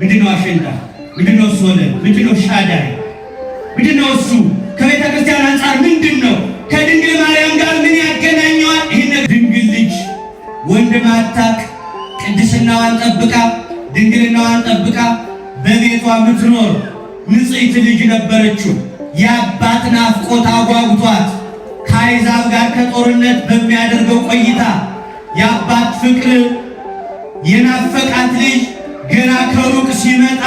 ምንድነው አሸንዳ? ምንድነው ሶለን? ምንድነው ሻዳይ? ምንድነው እሱ? ከቤተ ክርስቲያን አንፃር ምንድነው? ከድንግል ማርያም ጋር ምን ያገናኘዋል? ይሄን ድንግል ልጅ ወንድ ማታቅ ቅድስናዋን ጠብቃ ድንግልናዋን ጠብቃ በቤቷ ምትኖር ንጽሕት ልጅ ነበረችው። የአባት ናፍቆት አጓጉቷት ከአሕዛብ ጋር ከጦርነት በሚያደርገው ቆይታ የአባት ፍቅር የናፈቃት ልጅ ገና ከሩቅ ሲመጣ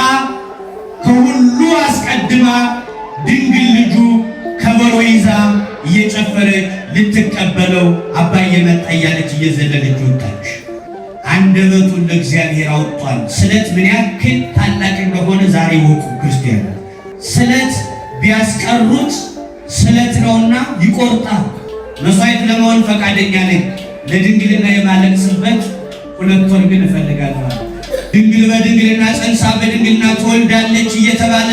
ከሁሉ አስቀድማ ድንግል ልጁ ከበሮ ይዛ እየጨፈረች ልትቀበለው አባዬ መጣ እያለች እየዘለለች ወጣች። አንደበቱን ለእግዚአብሔር አውጥቷል። ስለት ምን ያክል ታላቅ እንደሆነ ዛሬ ወቁ ክርስቲያን። ስለት ቢያስቀሩት ስለት ነውና ይቆርጣል። መስዋዕት ለመሆን ፈቃደኛ ነኝ፣ ለድንግልና የማለቅስበት 2 ወር ግን እፈልጋለሁ። ድንግል በድንግልና ጸንሳ በድንግልና ትወልዳለች እየተባለ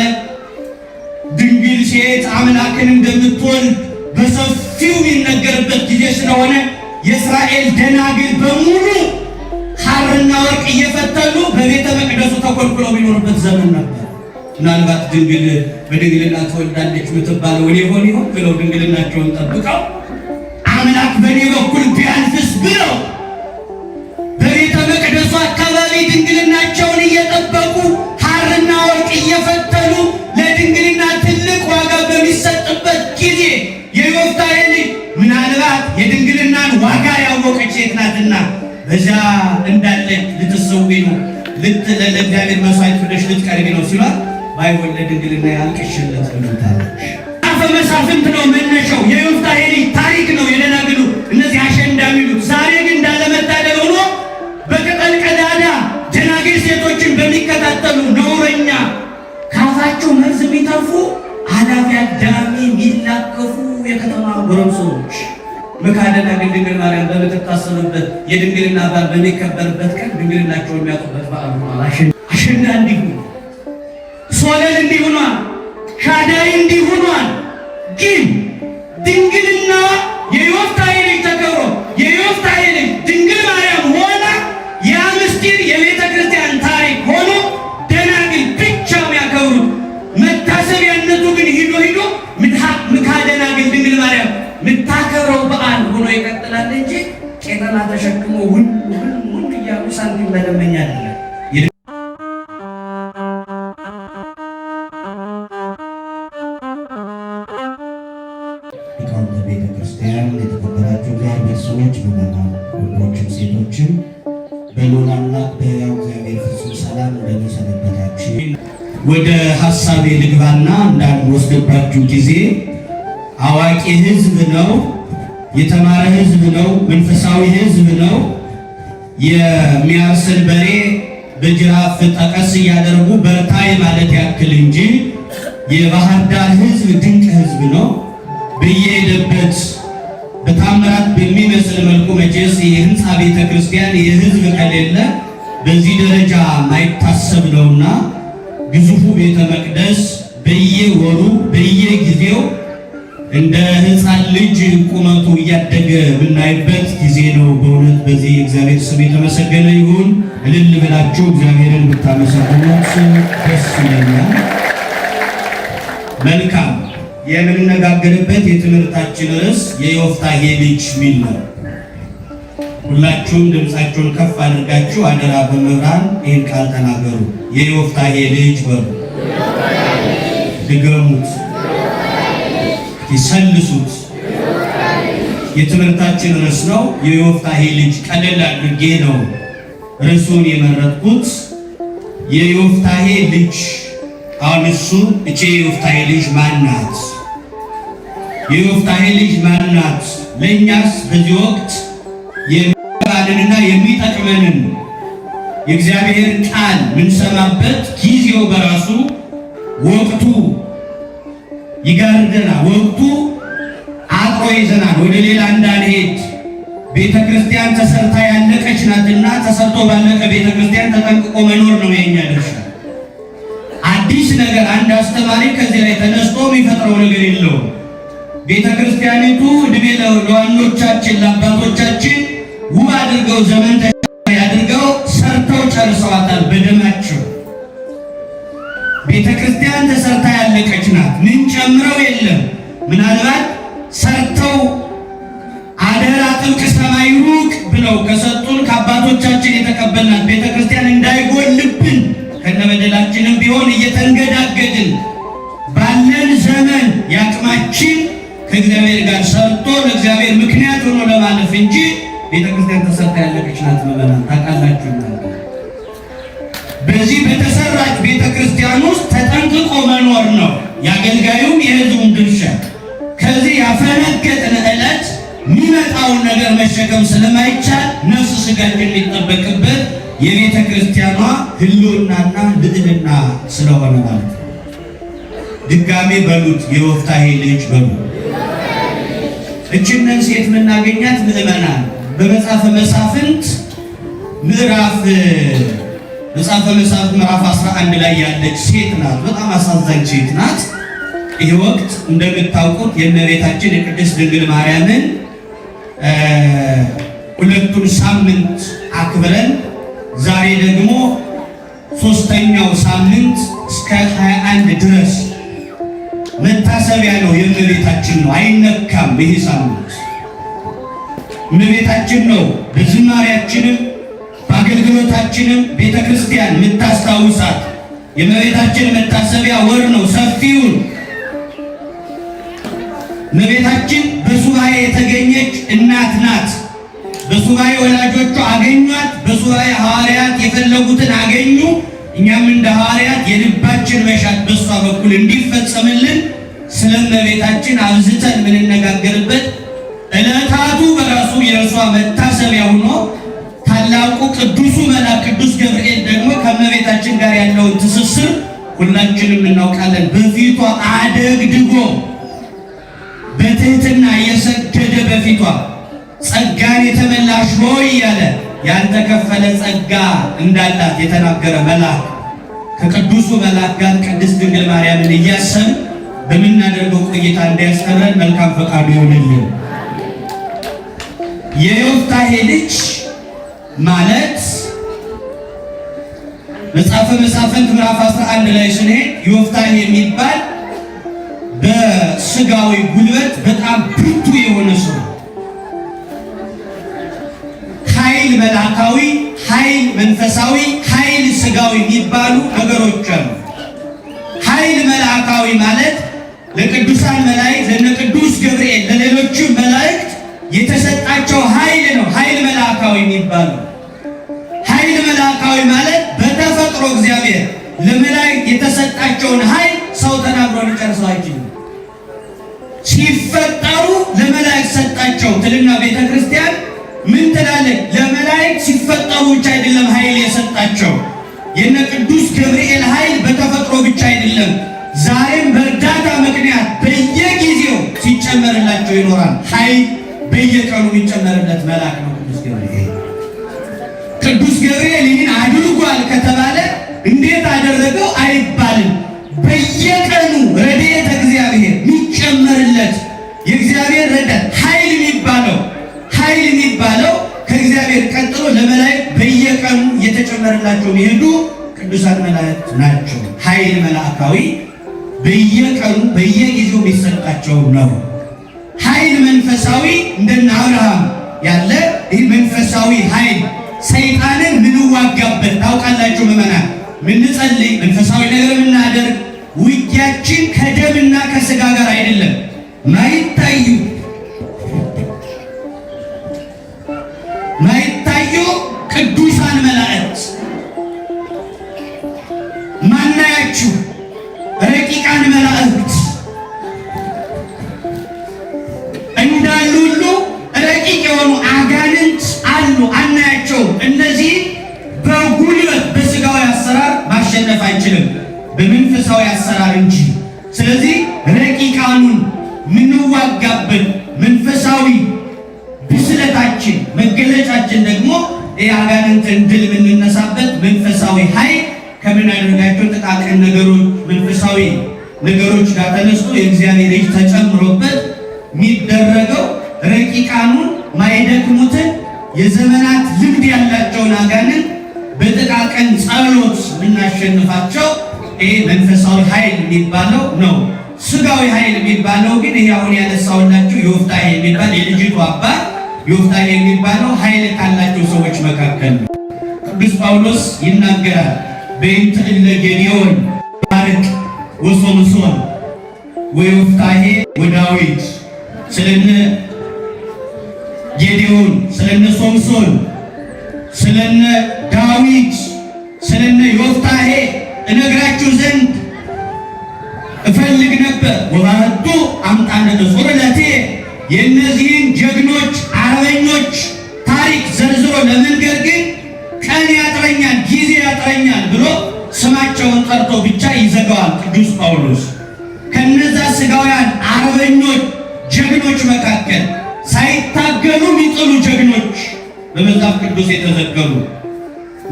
ድንግል ሴት አምላክን እንደምትወልድ በሰፊው የሚነገርበት ጊዜ ስለሆነ የእስራኤል ደናግል በሙሉ ሐርና ወርቅ እየፈተሉ በቤተ መቅደሱ ተኮልኩለው የሚኖርበት ዘመን ነበር። ምናልባት ድንግል በድንግልና ትወልዳለች የምትባለው እኔ ሆን ይሆን ብለው ድንግልናቸውን ጠብቀው አምላክ በእኔ በኩል ቢያልፍስ ብለው በቤተ መቅደሱ አካባቢ ድንግልናቸውን እየጠበቁ ሐርና ወርቅ እየፈተሉ ለድንግልና ትልቅ ዋጋ በሚሰጥበት ጊዜ የዮፍታሔ ልጅ ምናልባት የድንግልናን ዋጋ ያወቀች ሴት ናትና በዛ እንዳለች ልትሰዊ ነው ለእግዚአብሔር መስዋዕት ብለሽ ልትቀርቢ ነው ሲሏት ባይሆን ለድንግልና ያልቅሽለት ብሉታለች። አፈ መሳፍንት ነው መነሻው። የዮፍታሔ ልጅ ታሪክ ነው የደናግሉ እነዚህ አሸንዳ የሚሉት። ዛሬ ግን እንዳለመታደል ሆኖ በቅጠል ቀዳዳ ደናግል ሴቶችን በሚከታተሉ ነውረኛ ካፋቸው መርዝ የሚተፉ አላፊ አዳሚ የሚላከፉ የከተማ ጎረምሶች መካደናግል ድንግል ማርያም በምትታሰብበት የድንግልና በዓል በሚከበርበት ቀን ድንግልናቸውን የሚያጡበት በዓል ነው። አሸንዳ እንዲሁ ሶለል እንዲህ ሆኗል። ሻዳይ እንዲህ ሆኗል። ግን ድንግልና የዮፍታሔ ልጅ ተከብሮ የዮፍታሔ ልጅ ድንግል ማርያም ሆና ያ ምስጢር የቤተ ክርስቲያን ታሪክ ሆኖ ደናግል ብቻ የሚያከብሩት መታሰቢያነቱ ግን ሂዶ ምካደናግል ድንግል ማርያም ምታከብረው በዓል ሆኖ ይቀጥላል እንጂ ቄጠማ ተሸክሞ ሁን እያሉ ሳንቲም መለመኛ አይደለም። ሊቃውንተ ቤተ ክርስቲያን፣ የተከበራችሁ እግዚአብሔር ሰዎች፣ ምዕመናን ወንዶችም ሴቶችም በልዑል አምላክ በሕያው እግዚአብሔር ፍጹም ሰላም እንደሚሰነበታችሁ ወደ ሐሳቤ ልግባና እንዳልወስድባችሁ ጊዜ አዋቂ ሕዝብ ነው፣ የተማረ ሕዝብ ነው፣ መንፈሳዊ ሕዝብ ነው። የሚያርስን በሬ በጅራፍ ጠቀስ እያደረጉ በርታይ ማለት ያክል እንጂ የባህር ዳር ሕዝብ ድንቅ ሕዝብ ነው። በየሄደበት በታምራት በሚመስል መልኩ መቼስ የህንፃ ቤተ ክርስቲያን የሕዝብ ከሌለ በዚህ ደረጃ ማይታሰብ ነውና ግዙፉ ቤተ መቅደስ በየወሩ በየጊዜው እንደ ሕፃን ልጅ ቁመቱ እያደገ የምናይበት ጊዜ ነው። በእውነት በዚህ እግዚአብሔር ስም የተመሰገነ ይሁን። እልል ብላችሁ እግዚአብሔርን ብታመሰግኑት ደስ ይለኛል። መልካም። የምንነጋገርበት የትምህርታችን ርዕስ የዮፍታሔ ልጅ ሚል ነው። ሁላችሁም ድምፃችሁን ከፍ አድርጋችሁ አደራ በመብራን ይህን ቃል ተናገሩ። የዮፍታሔ ልጅ በሉ፣ ድገሙት፣ ይሰልሱት። የትምህርታችን ርዕስ ነው የዮፍታሔ ልጅ። ቀለል አድርጌ ነው ርዕሱን የመረጥኩት። የዮፍታሔ ልጅ አሁን እሱ እቺ የዮፍታሔ ልጅ ማናት? የዮፍታሔ ልጅ ማናት? ለእኛስ በዚህ ወቅት የሚባልንና የሚጠቅመንን የእግዚአብሔር ቃል ምንሰማበት ጊዜው በራሱ ወቅቱ ይጋርደናል። ወቅቱ አጥሮ ይዘናል። ወደ ሌላ እንዳንሄድ ቤተ ክርስቲያን ተሰርታ ያለቀች ናትና ተሰርቶ ባለቀ ቤተ ክርስቲያን ተጠንቅቆ መኖር ነው የኛ ድርሻ። አዲስ ነገር አንድ አስተማሪ ከዚህ ላይ ተነስቶ የሚፈጥረው ነገር የለውም። ቤተ ክርስቲያኒቱ እድሜ ለዋኖቻችን ለአባቶቻችን ውብ አድርገው ዘመን ተሻጋሪ አድርገው ሰርተው ጨርሰዋታል በደማቸው። ቤተ ክርስቲያን ተሰርታ ያለቀች ናት። ምን ጨምረው የለም። ምናልባት ሰርተው አደራ ጥብቅ ሰማይ ሩቅ ብለው ከሰጡን ከአባቶቻችን የተቀበልናት ቤተ ክርስቲያን እንዳይጎልብን ከነበደላችንም ቢሆን እየተንገዳገድን ባለን ዘመን ያቅማችን ከእግዚአብሔር ጋር ሰርቶ ለእግዚአብሔር ምክንያት ሆኖ ለማለፍ እንጂ ቤተ ክርስቲያን ተሰርታ ያለቀች ናት። ምዕመናን ታውቃላችሁ። በዚህ በተሰራች ቤተ ክርስቲያን ውስጥ ተጠንቅቆ መኖር ነው የአገልጋዩም የሕዝቡም ድርሻ። ከዚህ ያፈነገጥን ዕለት የሚመጣውን ነገር መሸከም ስለማይቻል ነፍስ ስጋችን የሚጠበቅበት የቤተ ክርስቲያኗ ህልውናና ልዕልና ስለሆነ ማለት ነው። ድጋሜ በሉት የወፍታሔ ልጅ በሉ። እችንን ሴት የምናገኛት ምዕመናን በመጽሐፈ መሳፍንት ምዕራፍ 11 ላይ ያለች ሴት ናት። በጣም አሳዛኝ ሴት ናት። ይህ ወቅት እንደምታውቁት የእመቤታችን የቅድስት ድንግል ማርያምን ሁለቱን ሳምንት አክብረን ዛሬ ደግሞ ሶስተኛው ሳምንት እስከ 21 ድረስ መታሰቢያ ነው። የእመቤታችን ነው፣ አይነካም። ይህ ሳምንት እመቤታችን ነው። በዝማሬያችንም በአገልግሎታችንም ቤተ ክርስቲያን የምታስታውሳት የእመቤታችን መታሰቢያ ወር ነው። ሰፊውን እመቤታችን በሱባኤ የተገኘች እናት ናት። በሱባኤ ወላጆቿ አገኟት። በሱባኤ ሐዋርያት የፈለጉትን አገኙ። እኛም እንደ ሐዋርያት የልባችን መሻት በሷ በኩል እንዲፈጸምልን ስለ እመቤታችን አብዝተን የምንነጋገርበት ዕለታቱ በራሱ የእርሷ መታሰቢያ ሆኖ ታላቁ ቅዱሱ መልአክ ቅዱስ ገብርኤል ደግሞ ከእመቤታችን ጋር ያለውን ትስስር ሁላችንም እናውቃለን። በፊቷ አደግድጎ በትህትና እየሰገደ በፊቷ ጸጋን የተመላሽ ሆይ እያለ ያልተከፈለ ጸጋ እንዳላት የተናገረ መልአክ ከቅዱሱ መልአክ ጋር ቅድስት ድንግል ማርያምን እያሰብን በምናደርገው ቆይታ እንዲያስተምረን መልካም ፈቃዱ ይሁንልን። የዮፍታሔ ልጅ ማለት መጽሐፈ መሳፍንት ምዕራፍ 11 ላይ ስንሄድ ዮፍታሔ የሚባል በስጋዊ ጉልበት በጣም ብርቱ የሆነ ሰው፣ ኃይል መላካዊ፣ ኃይል መንፈሳዊ፣ ኃይል ስጋዊ የሚባሉ ነገሮች አሉ። ኃይል መላካዊ ማለት ለቅዱሳን መላእክት ለቅዱስ ገብርኤል ለሌሎችም መላእክት የተሰጣቸው ኃይል ነው። ኃይል መላካዊ የሚባሉ ኃይል መላካዊ ማለት በተፈጥሮ እግዚአብሔር ለመላእክት የተሰጣቸውን ኃይል ሰው ተናግሮ ሊጨርሰው አይችልም። ሲፈጠሩ ለመላእክት ሰጣቸው ትልና ቤተ ክርስቲያን ምን ትላለች? ለመላእክት ሲፈጠሩ ብቻ አይደለም ኃይል የሰጣቸው። የነ ቅዱስ ገብርኤል ኃይል በተፈጥሮ ብቻ አይደለም፣ ዛሬም በእርዳታ ምክንያት በየጊዜው ሲጨመርላቸው ይኖራል። ኃይል በየቀኑ የሚጨመርለት መልአክ ነው ቅዱስ ገብርኤል። ቅዱስ ገብርኤል ይህን አድርጓል ከተባለ እንዴት አደረገው አይባልም። በየቀኑ ረድኤተ እግዚአብሔር የሚጨመርለት የእግዚአብሔር ረድኤት ኃይል የሚባለው ከእግዚአብሔር ቀጥሎ ለመላእክት በየቀኑ እየተጨመረላቸው የሚሄዱ ቅዱሳን መላእክት ናቸው። ኃይል መላእካዊ በየቀኑ በየጊዜው የሚሰጣቸው ነው። ኃይል መንፈሳዊ እንደነ አብርሃም ያለ ይህ መንፈሳዊ ኃይል ሰይጣንን ምንዋጋበት ታውቃላችሁ ምዕመናን። ምንጸልይ መንፈሳዊ ነገር ምናደርግ ውጊያችን ከደምና ከስጋ ጋር አይደለም። ማይታዩ ቅዱሳን መላእክት ማናያችሁ ረቂቃን መላእክት እንዳሉ ሁሉ ረቂቅ የሆኑ አጋንንት አሉ፣ አናያቸው። እነዚህ በጉልበት በስጋዊ አሰራር ማሸነፍ አይችልም፣ በመንፈሳዊ አሰራር እንጂ። ስለዚህ ረቂቃኑን ምንዋጋበት መንፈሳዊ ብስለታችን መገለጫችን ደግሞ የአጋንንትን ድል የምንነሳበት መንፈሳዊ ኃይል ከምናደርጋቸው ጥቃቅን ነገሮች መንፈሳዊ ነገሮች ጋር ተነስቶ የእግዚአብሔር እጅ ተጨምሮበት የሚደረገው ረቂቃኑን ማይደክሙትን የዘመናት ልምድ ያላቸውን አጋንንት በጥቃቅን ጸሎት የምናሸንፋቸው ይሄ መንፈሳዊ ኃይል የሚባለው ነው። ስጋዊ ኃይል የሚባለው ግን ይሄ አሁን ያነሳውላችሁ ዮፍታሔ የሚባል የልጅቱ አባት ዮፍታሔ የሚባለው ኃይል ካላቸው ሰዎች መካከል ነው። ቅዱስ ጳውሎስ ይናገራል በእንተ እለ ጌዴዎን ባርቅ ወሶምሶን ወዮፍታሔ ወዳዊት። ስለነ ጌዴዎን፣ ስለነ ሶምሶን፣ ስለነ ዳዊት፣ ስለነ ዮፍታሔ እነግራችሁ ዘንድ እፈልግ ነበር። ወባህቱ አምጣነ ተሶረለቴ የእነዚህን ጀግኖች አርበኞች ታሪክ ዘርዝሮ ለመንገር ግን ቀን ያጥረኛል፣ ጊዜ ያጥረኛል ብሎ ስማቸውን ጠርቶ ብቻ ይዘጋዋል ቅዱስ ጳውሎስ። ከነዛ ስጋውያን አርበኞች ጀግኖች መካከል ሳይታገሉ የሚጥሉ ጀግኖች በመጽሐፍ ቅዱስ የተዘገቡ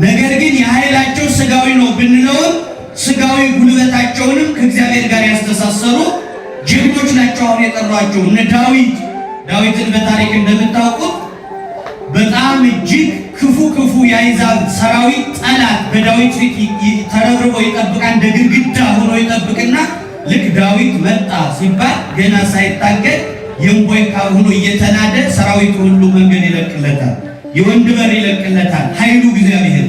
ነገር ግን የኃይላቸው ስጋዊ ነው ብንለውም ስጋዊ ጉልበታቸውንም ከእግዚአብሔር ጋር ያስተሳሰሩ ጀግኖች ናቸው። አሁን የጠሯቸው እነ ዳዊትን በታሪክ እንደምታውቁት በጣም እጅግ ክፉ የአሕዛብ ሰራዊት ጠላት በዳዊት ፊት ተረብርቦ ይጠብቃል። እንደ ግድግዳ ሆኖ ይጠብቅና ልክ ዳዊት መጣ ሲባል ገና ሳይታገል የእንቦይ ካብ ሆኖ እየተናደ ሰራዊቱ ሁሉ መንገድ ይለቅለታል፣ የወንድ በር ይለቅለታል። ኃይሉ እግዚአብሔር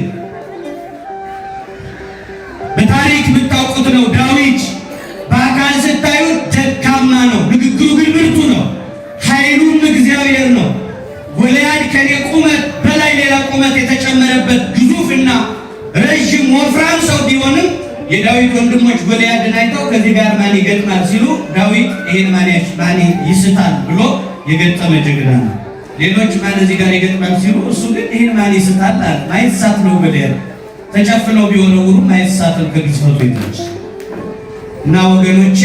በታሪክ የምታውቁት ነው። ዳዊት በአካል ስታዩት ደካማ ነው፣ ንግግሩ ግን ብርቱ ነው። ኃይሉም እግዚአብሔር ነው። ጎልያድ ከኔ ቁመት በላይ ሌላ ቁመት የተጨመረበት ግዙፍና ረዥም ወፍራም ሰው ቢሆንም የዳዊት ወንድሞች ጎልያድን አይተው ከዚህ ጋር ማን ይገጥማል ሲሉ ዳዊት ይሄን ማን ይስታል ብሎ የገጠመ ጀግና ነው። ሌሎች ማን እዚህ ጋር ይገጥማል ሲሉ እሱ ግን ይሄን ማን ይስታል አለ። ማይሳት ነው ጎልያድ ተጨፍነው ቢወረውሩ ማይሳተል ከግዝፈቱ ይደርስ እና ወገኖቼ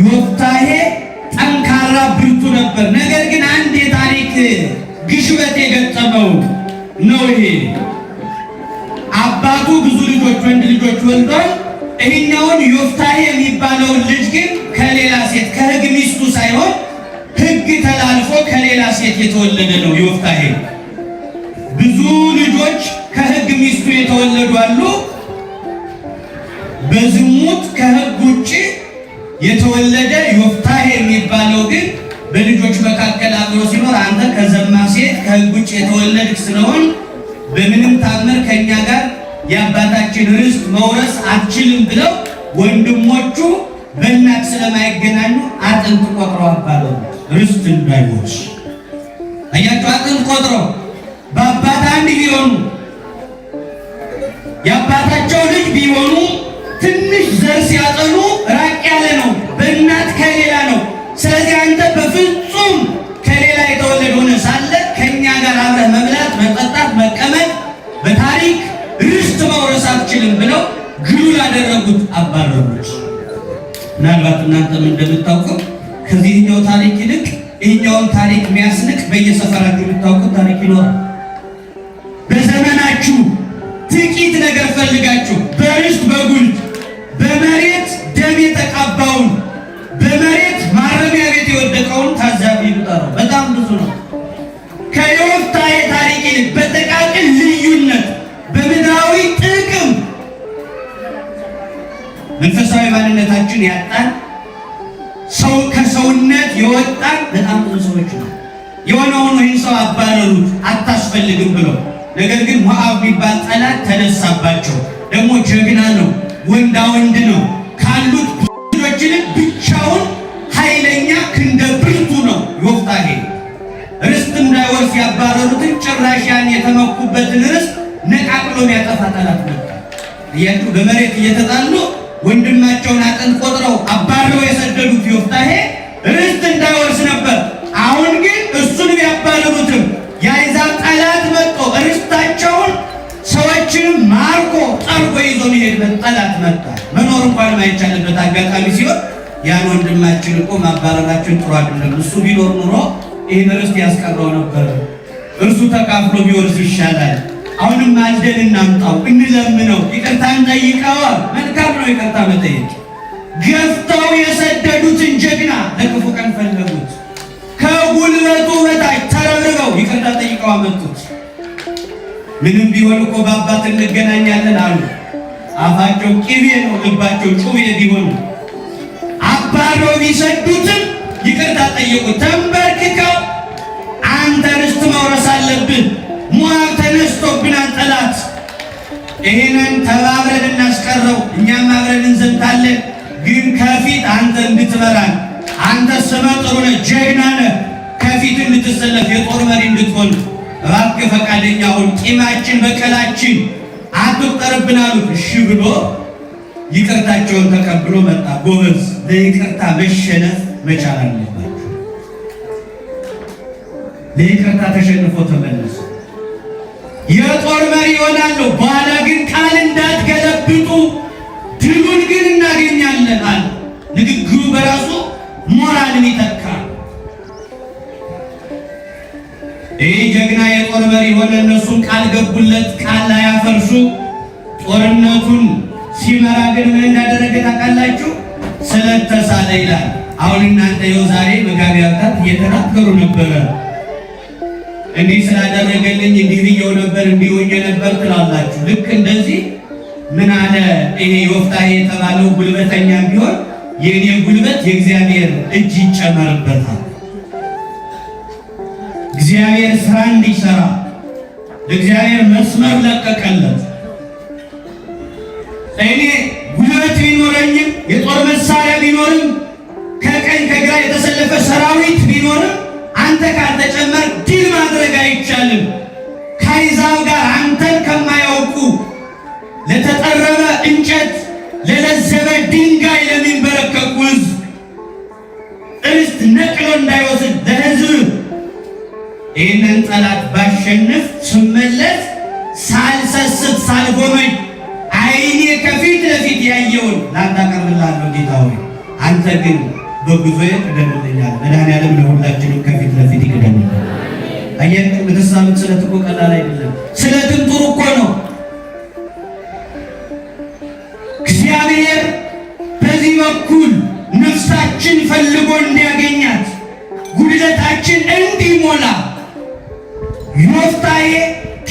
ዮፍታሔ ጠንካራ ብርቱ ነበር። ነገር ግን አንድ የታሪክ ግሽበት የገጠመው ነው። ይሄ አባቱ ብዙ ልጆች ወንድ ልጆች ወልዷል። ይሄኛውን ዮፍታሔ የሚባለውን ልጅ ግን ከሌላ ሴት ከሕግ ሚስቱ ሳይሆን ሕግ ተላልፎ ከሌላ ሴት የተወለደ ነው። ዮፍታሔ ብዙ ልጆች ከሕግ ሚስቱ የተወለዱ አሉ። በዝሙት ከሕግ ውጭ የተወለደ ዮፍታሔ የሚባለው ግን በልጆች መካከል አብሮ ሲኖር አንተ ከዘማ ሴት ከሕግ ውጭ የተወለድክ ስለሆን በምንም ታምር ከኛ ጋር የአባታችን ርስት መውረስ አትችልም ብለው ወንድሞቹ በእናት ስለማይገናኙ አጥንት ቆጥረው አባለው ርስት እንዳይወርስ። አያቸው አጥንት ቆጥረው በአባት አንድ ቢሆኑ የአባታቸው ልጅ ቢሆኑ ትንሽ ዘር ሲያጠኑ ራቅ ያለ ነው፣ በእናት ከሌላ ነው። ስለዚህ አንተ በፍጹም ከሌላ የተወለደ ሆነ ሳለ ከኛ ጋር አብረህ መብላት፣ መጠጣት፣ መቀመጥ፣ በታሪክ ርስት መውረስ አትችልም ብለው ግሉል አደረጉት፣ አባረሩት። ምናልባት እናንተም እንደምታውቀው ከዚህኛው ታሪክ ይልቅ ይህኛውን ታሪክ የሚያስንቅ በየሰፈራችሁ የምታውቁት ታሪክ ይኖራል። በዘመናችሁ ጥቂት ነገር ፈልጋችሁ በርስት በጉልት በመሬት ደም የተቃባውን በመሬት ማረሚያ ቤት የወደቀውን ታዛቢ ይቁጠረው። በጣም ብዙ ነው። ከዮፍታሔ ታሪክ ይልቅ በጥቃቅን ልዩነት በምድራዊ ጥቅም መንፈሳዊ ማንነታችን ያጣን ሰው ከሰውነት የወጣን በጣም ብዙ ሰዎች ነው። የሆነውን ይህን ሰው አባረሩት አታስፈልግም ብለው። ነገር ግን ሞዓብ የሚባል ጠላት ተነሳባቸው። ደግሞ ጀግና ነው፣ ወንዳ ወንድ ነው። ካሉት ልጆችን ብቻውን ኃይለኛ ክንደ ብርቱ ነው ዮፍታሔ። ርስት እንዳይወርስ ያባረሩትን ጭራሽ ያን የተመኩበትን ርስት ነቃቅሎ የሚያጠፋ ጠላት መጣ። እያችሁ በመሬት እየተጣሉ ወንድማቸውን አጥንት ቆጥረው አባረው የሰደዱት ዮፍታሔ ርስት እንዳይወርስ ነበር። አሁን ግን እሱን ቢያባረሩትም የአሕዛብ ጠላት መጥቶ ርስታቸውን ሰዎችን ማርኮ ጠርጎ ይዞ የሚሄድበት ጠላት መጣ። መኖር እንኳን ማይቻልበት አጋጣሚ ሲሆን ያን ወንድማችን እኮ ማባረራችን ጥሩ አይደለም፣ እሱ ቢኖር ኑሮ ይህን ርስት ያስቀረው ነበር፣ እርሱ ተካፍሎ ቢወርስ ይሻላል። አሁንም አልደን እናምጣው፣ እንለምነው፣ ይቅርታ እንጠይቀው። መልካም ነው ይቅርታ መጠየቅ። ገፍተው የሰደዱትን ጀግና ለክፉ ቀን ፈለጉት። ከጉልበቱ በታች ተረብርበው ይቅርታ ጠይቀው አመጡት። ምንም ቢሆን እኮ በአባት እንገናኛለን አሉ። አፋቸው ቅቤ ነው፣ ልባቸው ጩቤ ቢሆን አባረው ቢሰዱትም ይቅርታ ጠየቁት። ተንበርክከው አንተ ርስት መውረስ አለብን፣ ሞዓብ ተነስቶብናል ጠላት፣ ይሄንን ተባብረን እናስቀረው፣ እኛም አብረን እንዘምታለን፣ ግን ከፊት አንተ እንድትመራን፣ አንተ ስመ ጥሩ ነህ፣ ጀግና ነህ፣ ከፊት እንድትሰለፍ የጦር መሪ እንድትሆን እባክህ ፈቃደኛ ሁን፣ ቂማችን በቀላችን አትቁጠርብን አሉት። እሺ ብሎ ይቅርታቸውን ተቀብሎ መጣ። ጎበዝ፣ ለይቅርታ መሸነፍ መቻል አለባቸው። ለይቅርታ ተሸንፎ ተመለሱ። የጦር መሪ ይሆናለሁ፣ በኋላ ግን ቃል እንዳትገለብጡ ድሉን ግን እናገኛለን አለ። ንግግሩ በራሱ ሞራልን ይተካል። ይህ ጀግና የጦር መሪ ሆነ። እነሱን ቃል ገቡለት፣ ቃል ላይ ያፈርሱ። ጦርነቱን ሲመራ ግን ምን እንዳደረገ ታውቃላችሁ? ስለተሳለ ይላል። አሁን እናንተ ይኸው ዛሬ መጋቢ ሀብታት እየተናገሩ ነበረ። እንዲህ ስላደረገልኝ እንዲህ ብየው ነበር እንዲህ ሆኜ ነበር ትላላችሁ። ልክ እንደዚህ ምን አለ ይሄ ዮፍታሔ የተባለው ጉልበተኛ ቢሆን የኔ ጉልበት የእግዚአብሔር እጅ ይጨመርበታል። እግዚአብሔር ስራ እንዲሰራ ለእግዚአብሔር መስመር ለቀቀለት። እኔ ጉልበት ቢኖረኝም የጦር መሳሪያ ቢኖርም ከቀኝ ከግራ የተሰለፈ ሰራዊት ቢኖርም አንተ ካልተጨመር ድል ማድረግ አይቻልም። ከአሕዛብ ጋር አንተን ከማያውቁ ለተጠረበ እንጨት ለለዘበ ድንጋይ ለሚንበረከኩ ሕዝብ ርስት ነቅሎ እንዳይወስድ ለሕዝብ ይህንን ጠላት ባሸንፍ ስመለስ ሳልሰስት ሳልጎመኝ ዓይኔ ከፊት ለፊት ያየውን ላንተ አቀርብልሃለሁ ጌታ ሆይ፣ አንተ ግን በጉዞዬ ቅደምልኛል። መድኃኒዓለም ለሁላችንም ከፊት ለፊት ይቅደምልን። አያችሁ የምትሳሉት ስለት እኮ ቀላል አይደለም። ስለትም ጥሩ እኮ ነው። እግዚአብሔር በዚህ በኩል ነፍሳችን ፈልጎ እንዲያገኛት ጉድለታችን እንዲሞላ ዮፍታሔ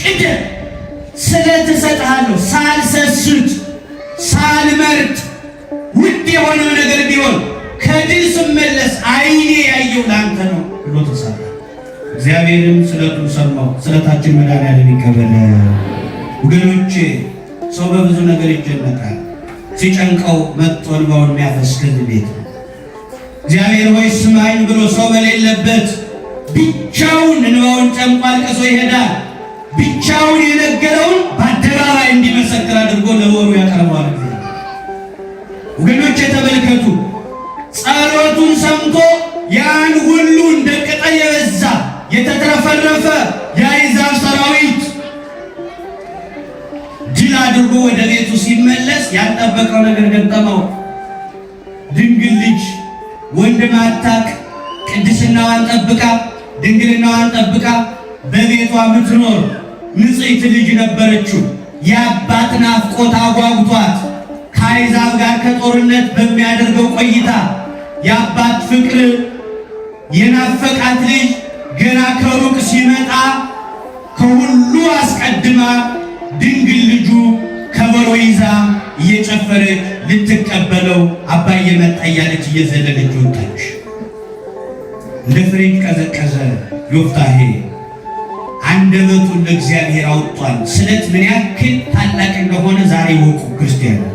ቅደም፣ ስለት እሰጥሃለሁ ሳልሰስት ሳልመርጥ ውድ የሆነው ነገር ቢሆን ከድል ስመለስ ዓይኔ ያየው ለአንተ ነው ብሎ ተሳለ። እግዚአብሔርም ስለቱን ሰማው። ስለታችን መድኃኒዓለም ይቀበል። ወገኖቼ ሰው በብዙ ነገር ይጨነቃል። ሲጨንቀው መጥቶ እንባውን የሚያፈስ ከዚህ ቤት ነው። እግዚአብሔር ሆይ ስማኝ ብሎ ሰው በሌለበት ብቻውን እንባውን ጨምቆ አልቅሶ ይሄዳል። ብቻውን የነገረውን በአደባባይ እንዲመሰክር አድርጎ ለወሩ ያቀርበዋል። ወገኖቼ ተመልከቱ። ጸሎቱን ሰምቶ ያን ሁሉ እንደ ቅጠል የበዛ የተትረፈረፈ የአሕዛብ ሰራዊት ድል አድርጎ ወደ ቤቱ ሲመለስ ያልጠበቀው ነገር ገጠመው። ድንግል ልጅ ወንድም አታውቅ፣ ቅድስናዋን ጠብቃ ድንግልናዋን ጠብቃ በቤቷ ምትኖር ንጽሕት ልጅ ነበረችው። የአባት ናፍቆት አጓጉቷት ከአሕዛብ ጋር ከጦርነት በሚያደርገው ቆይታ የአባት ፍቅር የናፈቃት ልጅ ገና ከሩቅ ሲመጣ ከሁሉ አስቀድማ ድንግል ልጁ ከበሮ ይዛ እየጨፈረች ልትቀበለው አባዬ መጣ እያለች እየዘለለች ወጣች። እንደ ፍሬጅ ቀዘቀዘ ዮፍታሔ። አንደበቱን ለእግዚአብሔር አውጥቷል። ስለት ምን ያክል ታላቅ እንደሆነ ዛሬ ወቁ ክርስቲያኖች፣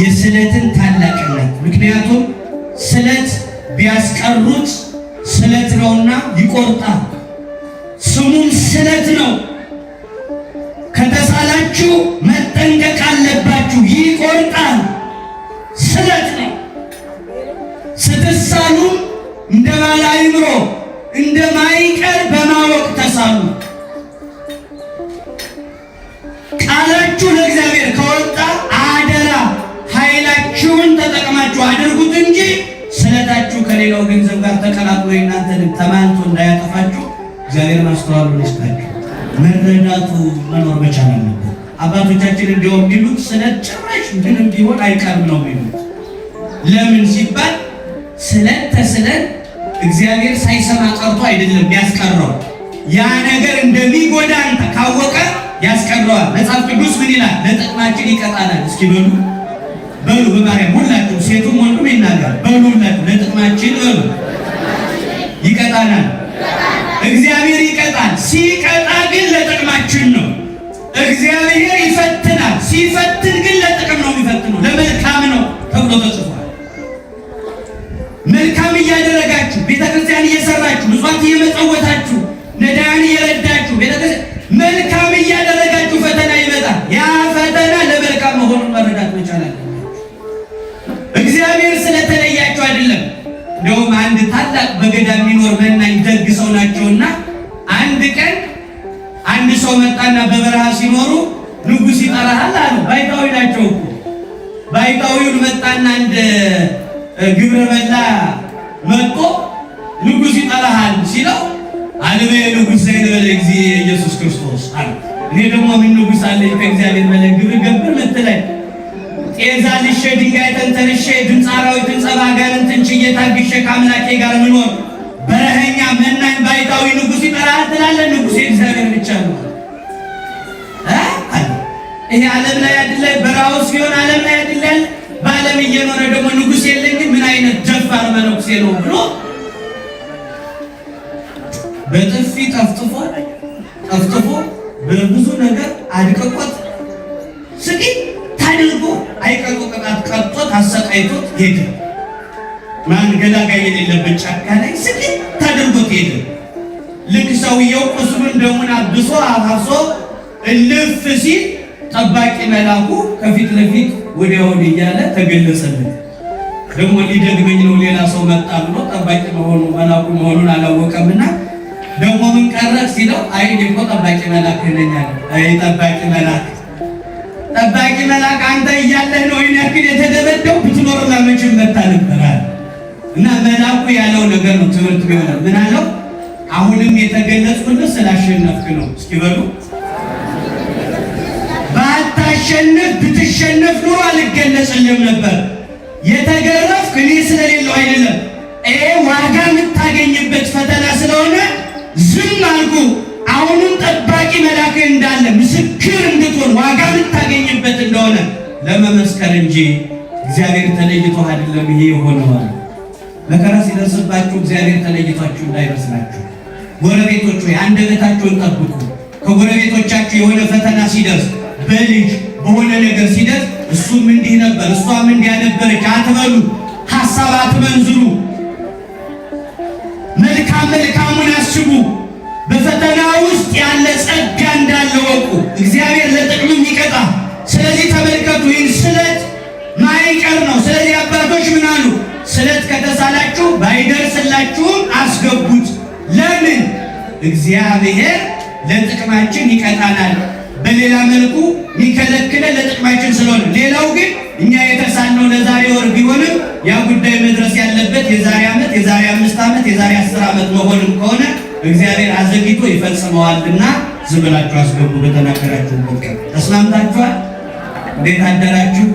የስለትን ታላቅነት። ምክንያቱም ስለት ቢያስቀሩት ስለት ነውና ይቆርጣል። ስሙም ስለት ነው። ከተሳላችሁ መጠንቀቅ አለባችሁ። ይቆርጣል። ስለት ነው። ስትሳሉም እንደ ባለ አእምሮ እንደማይቀር በማወቅ ተሳሉ። ቃላችሁ ለእግዚአብሔር ከወጣ አደራ ኃይላችሁን ተጠቅማችሁ አድርጉት እንጂ ስለታችሁ ከሌላው ገንዘብ ጋር ተቀላቅሎ እናንተን ተማልቶ እንዳያጠፋችሁ እግዚአብሔር ማስተዋሉን ይስጣችሁ። መረዳቱ መኖር መቻል አለበት። አባቶቻችን እንዲያውም የሚሉት ስለት ጭራሽ ምንም ቢሆን አይቀርም ነው የሚሉት። ለምን ሲባል ስለት ተስለን እግዚአብሔር ሳይሰማ ቀርቶ አይደለም የሚያስቀረው። ያ ነገር እንደሚጎዳን ካወቀ ያስቀረዋል። መጽሐፍ ቅዱስ ምን ይላል? ለጥቅማችን ይቀጣናል። እስኪ በሉ በማርያም ሁላችሁ ሴቱም ወንዱም ይናገር። በሉ ሁላችሁ ለጥቅማችን በሉ ይቀጣናል። እግዚአብሔር ይቀጣል። ሲቀጣ ግን ለጥቅማችን ነው። እግዚአብሔር ይፈትናል። ሲፈትን ግን ለጥቅም ነው የሚፈትነው፣ ለመልካም ነው ተብሎ ተጽፏል። መልካም እያደረጋችሁ ቤተክርስቲያን እየሰራችሁ ምጽዋት እየመጸወታችሁ ነዳያን እየረዳችሁ ቤተክርስቲያን መልካም እያደረጋችሁ ፈተና ይመጣል። ያ ፈተና ለመልካም መሆኑን መረዳት መቻል አለባችሁ። እግዚአብሔር ስለተለያችሁ አይደለም። እንደውም አንድ ታላቅ በገዳም የሚኖር መናኝ ደግ ሰው ናቸውና አንድ ቀን አንድ ሰው መጣና በበረሃ ሲኖሩ ንጉሥ ይጠራሃል አሉ። ባይታዊ ናቸው እኮ። ባይታዊውን መጣና አንድ ግብረ በላ መጥቶ ንጉሥ ይጠራሃል ሲለው አልበ ንጉሥ ዘይነበለ ጊዜ ኢየሱስ ክርስቶስ አለ። እኔ ደግሞ ምን ንጉሥ አለኝ ከእግዚአብሔር በላይ ግብር ገብር ምትለኝ? ጤዛ ልሼ ድንጋይ ተንተርሼ ድምፀ አራዊትን ጸባ አጋንንትን ችዬ ታግሼ ከአምላኬ ጋር ምኖር በረኸኛ መናኝ ባይታዊ ንጉሥ ይጠራሃል ትላለህ? ንጉሥ እግዚአብሔር ብቻ ነው። ይሄ ዓለም ላይ አይደለ? በራውስ ቢሆን ዓለም ላይ አይደለ? በዓለም እየኖረ ደግሞ ንጉሥ የለኝም ምን አይነት ደፋር መነኩሴ ነው ብሎ በጥፊ ጠፍጥፎ በብዙ ነገር አድቅቆት ስቂት ታድርጎ አይቀጡ ቅጣት ቀጥቶት አሰቃይቶት ሄደ። ማን ገላጋይ የሌለበት ጫካ ላይ ስቂት ታድርጎት ሄደ። ልክ ሰውየው ቁስሉን ደሙን አብሶ አፋሶ እልፍ ሲል ጠባቂ መልአኩ ከፊት ለፊት ወዲያ ወዲህ እያለ ተገለጸለት። ደግሞ ሊደግመኝ ነው ሌላ ሰው መጣ ብሎ ጠባቂ መልአኩ መሆኑን አላወቀምና ደግሞ ምን ቀረህ ሲለው አይ እኮ ጠባቂ መልአክ ነኝ አለ። አይ ጠባቂ መልአክ አንተ እያለህ ነው ይሄን ያክል የተደበደው ብትኖር ለመቼም መጣ ነበር አለ። እና መልአኩ ያለው ነገር ነው ትምህርት ቢሆን ምን አለው? አሁንም የተገለጽኩልህ ስላሸነፍክ ነው። እስኪ በሉ ባታሸንፍ ብትሸነፍ ኑሮ አልገለጽልህም ነበር። የተገረፍክ እኔ ስለሌለው አይደለም፣ ይሄ ዋጋ የምታገኝበት ፈተና ስለሆነ ዝም አልኩ። አሁንም ጠባቂ መልአክ እንዳለ ምስክር እንድትሆን ዋጋ የምታገኝበት እንደሆነ ለመመስከር እንጂ እግዚአብሔር ተለይቶ አይደለም ይሄ የሆነው። መከራ ሲደርስባችሁ እግዚአብሔር ተለይቷችሁ እንዳይመስላችሁ። ጎረቤቶች ሆይ አንደበታችሁን ጠብቁ። ከጎረቤቶቻችሁ የሆነ ፈተና ሲደርስ በልጅ በሆነ ነገር ሲደርስ እሱም እንዲህ ነበር እሷም እንዲህ ነበረች አትበሉ፣ ሐሳብ አትመንዝሩ። መልካሙን አስቡ። በፈተና ውስጥ ያለ ጸጋ እንዳለ ወቁ። እግዚአብሔር ለጥቅም ይቀጣ። ስለዚህ ተመልከቱ፣ ይህን ስለት ማይቀር ነው። ስለዚህ አባቶች ምን አሉ? ስለት ከተሳላችሁ ባይደርስላችሁም አስገቡት። ለምን? እግዚአብሔር ለጥቅማችን ይቀጣናል። በሌላ መልኩ የሚከለክለን ለጥቅማችን ስለሆነ፣ ሌላው ግን እኛ የተሳልነው ለዛሬ ወር ቢሆንም ያ ጉዳይ መድረስ ያለበት የዛሬ ዓመት፣ የዛሬ 5 ዓመት፣ የዛሬ 10 ዓመት መሆንም ከሆነ እግዚአብሔር አዘግይቶ ይፈጽመዋልና ዝም ብላችሁ አስገቡ። በተናገራችሁበት ቀን ተስማምታችኋል? እንዴት አደራችሁ?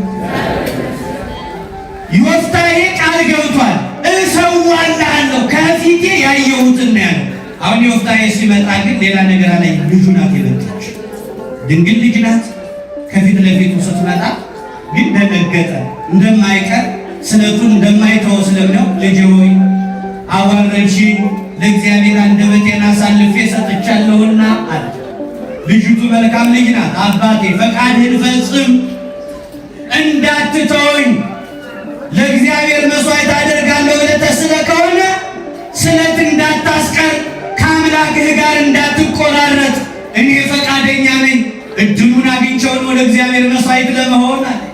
ዮፍታሔ ቃል ገብቷል። እሰዋልሃለሁ ከፊቴ ያየሁትን ነው ያለው። አሁን ዮፍታሔ ሲመጣ ግን ሌላ ነገር አላይ። ልጁ ናት የመጣች ድንግል ልጅ ናት። ከፊት ለፊቱ ስትመጣ ግን ደነገጠ። እንደማይቀር ስለቱን እንደማይተው ስለሚያው ልጅ ሆይ አዋረድሽኝ፣ ለእግዚአብሔር አንደበቴን አሳልፌ ሰጥቻለሁና አለ። ልጅቱ መልካም ልጅ ናት። አባቴ ፈቃድህን ፈጽም፣ እንዳትተወኝ ለእግዚአብሔር መስዋዕት አደርጋለሁ ብለህ ተስለህ ከሆነ ስለት እንዳታስቀር፣ ከአምላክህ ጋር እንዳትቆራረጥ እኔ ፈቃደኛ ነኝ። እድሉን አግኝቼውን ወደ እግዚአብሔር መስዋዕት ለመሆን አለች።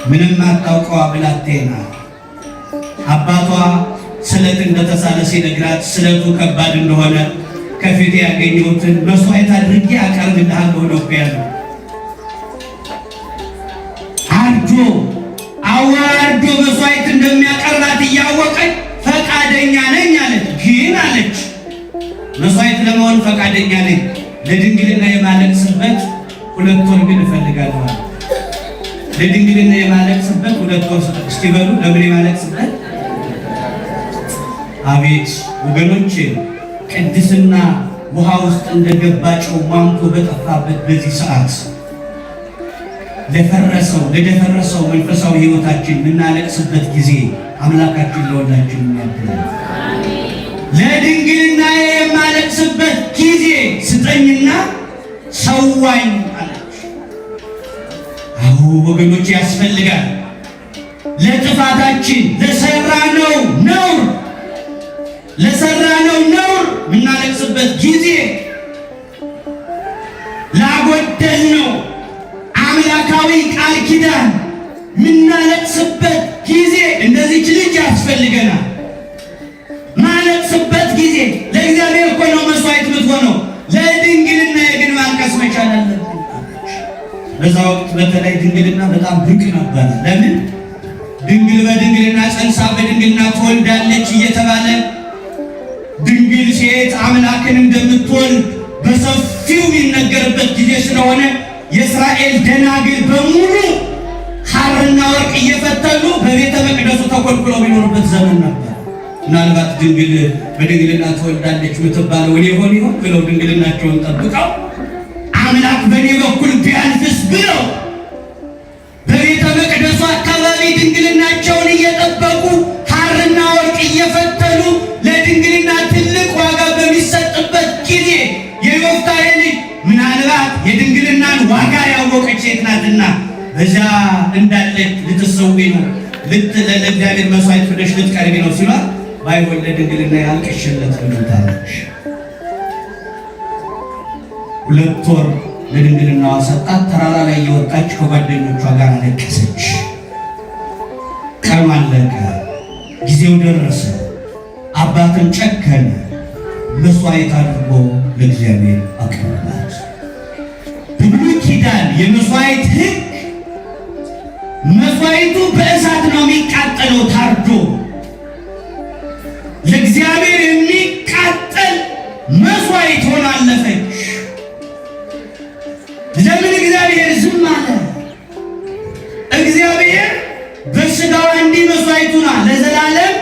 ምንም አታውቀዋ ብላቴና አባቷ ስለት እንደተሳለ ሲነግራት ስለቱ ከባድ እንደሆነ ከፊቴ ያገኘሁትን መስዋዕት አድርጌ አቀርብልሃለሁ ነው ያለው። አዋርዶ መስዋዕት እንደሚያቀርባት እያወቀች ፈቃደኛ ነኝ አለች። ግን አለች መስዋዕት ለመሆን ፈቃደኛ ነኝ፣ ለድንግልና የማለቅስበት 2 ወር ግን እፈልጋለሁ። ለድንግልና የማለቅስበት 2 ወር እስቲ በሉ። ለምን የማለቅስበት? አቤት ወገኖቼ፣ ቅድስና ውሃ ውስጥ እንደገባ ጨው ማንቶ በጠፋበት በዚህ ሰዓት ለደፈረሰው መንፈሳዊ ሕይወታችን የምናለቅስበት ጊዜ አምላካችን ለወላችን ያድርግ። ለድንግልና የማለቅስበት ጊዜ ስጠኝና ሰዋኝ አለች። አዎ ወገኖች ያስፈልጋል። ለጥፋታችን ለሰራነው ነውር የምናለቅስበት ጊዜ፣ ላጎደልነው አምላካዊ ቃል ኪዳን የምናለቅስበት ጊዜ እንደዚች ልጅ ያስፈልገናል። ማለቅስበት ጊዜ ለእግዚአብሔር እኮ ነው መስዋዕት የምትሆነው። ለድንግልና ግን ማልቀስ መቻል አለብን። በዛ ወቅት በተለይ ድንግልና በጣም ብርቅ ነበር። ለምን? ድንግል በድንግልና ጸንሳ በድንግልና ትወልዳለች እየተባለ ድንግል ሴት አምላክን እንደምትወልድ በሰፊው የሚነገርበት ጊዜ ስለሆነ የእስራኤል ደናግል በሙሉ ሐርና ወርቅ እየፈተሉ በቤተ መቅደሱ ተኮልኩለው የሚኖሩበት ዘመን ነበር። ምናልባት ድንግል በድንግልና ትወልዳለች የምትባለው እኔ ይሆን ብለው ድንግልናቸውን ጠብቀው አምላክ በእኔ በኩል ቢያልፍስ ብለው በቤተ መቅደሱ አካባቢ ድንግልናቸውን እየጠበቁ ሐርና ወርቅ እየፈተሉ ለድንግልና ትልቅ ዋጋ በሚሰጥበት ጊዜ የዮፍታሔ ልጅ ምናልባት የድንግልናን ዋጋ ያወቀች ሴት ናትና በዛ እንዳለች ልትሰዊ ነው ለእግዚአብሔር መስዋዕት ብለሽ ልትቀርቢ ነው ሲሏት ባይሆን ለድንግልና ያልቅሽለት ብሉታለች። 2 ወር ለድንግልናዋ ሰጣት። ተራራ ላይ የወጣች ከጓደኞቿ ጋር አለቀሰች። ቀኑ አለቀ፣ ጊዜው ደረሰ። አባትን ጨከነ፣ መስዋዕት አድርጎ ለእግዚአብሔር አቀረባት። በብሉይ ኪዳን የመስዋዕት ሕግ መስዋዕቱ በእሳት ነው የሚቃጠለው። ታርዶ ለእግዚአብሔር የሚቃጠል መስዋዕት ሆና አለፈች። ለምን እግዚአብሔር ዝም አለ? እግዚአብሔር በሥጋዋ እንዲህ መስዋዕቱና ለዘላለም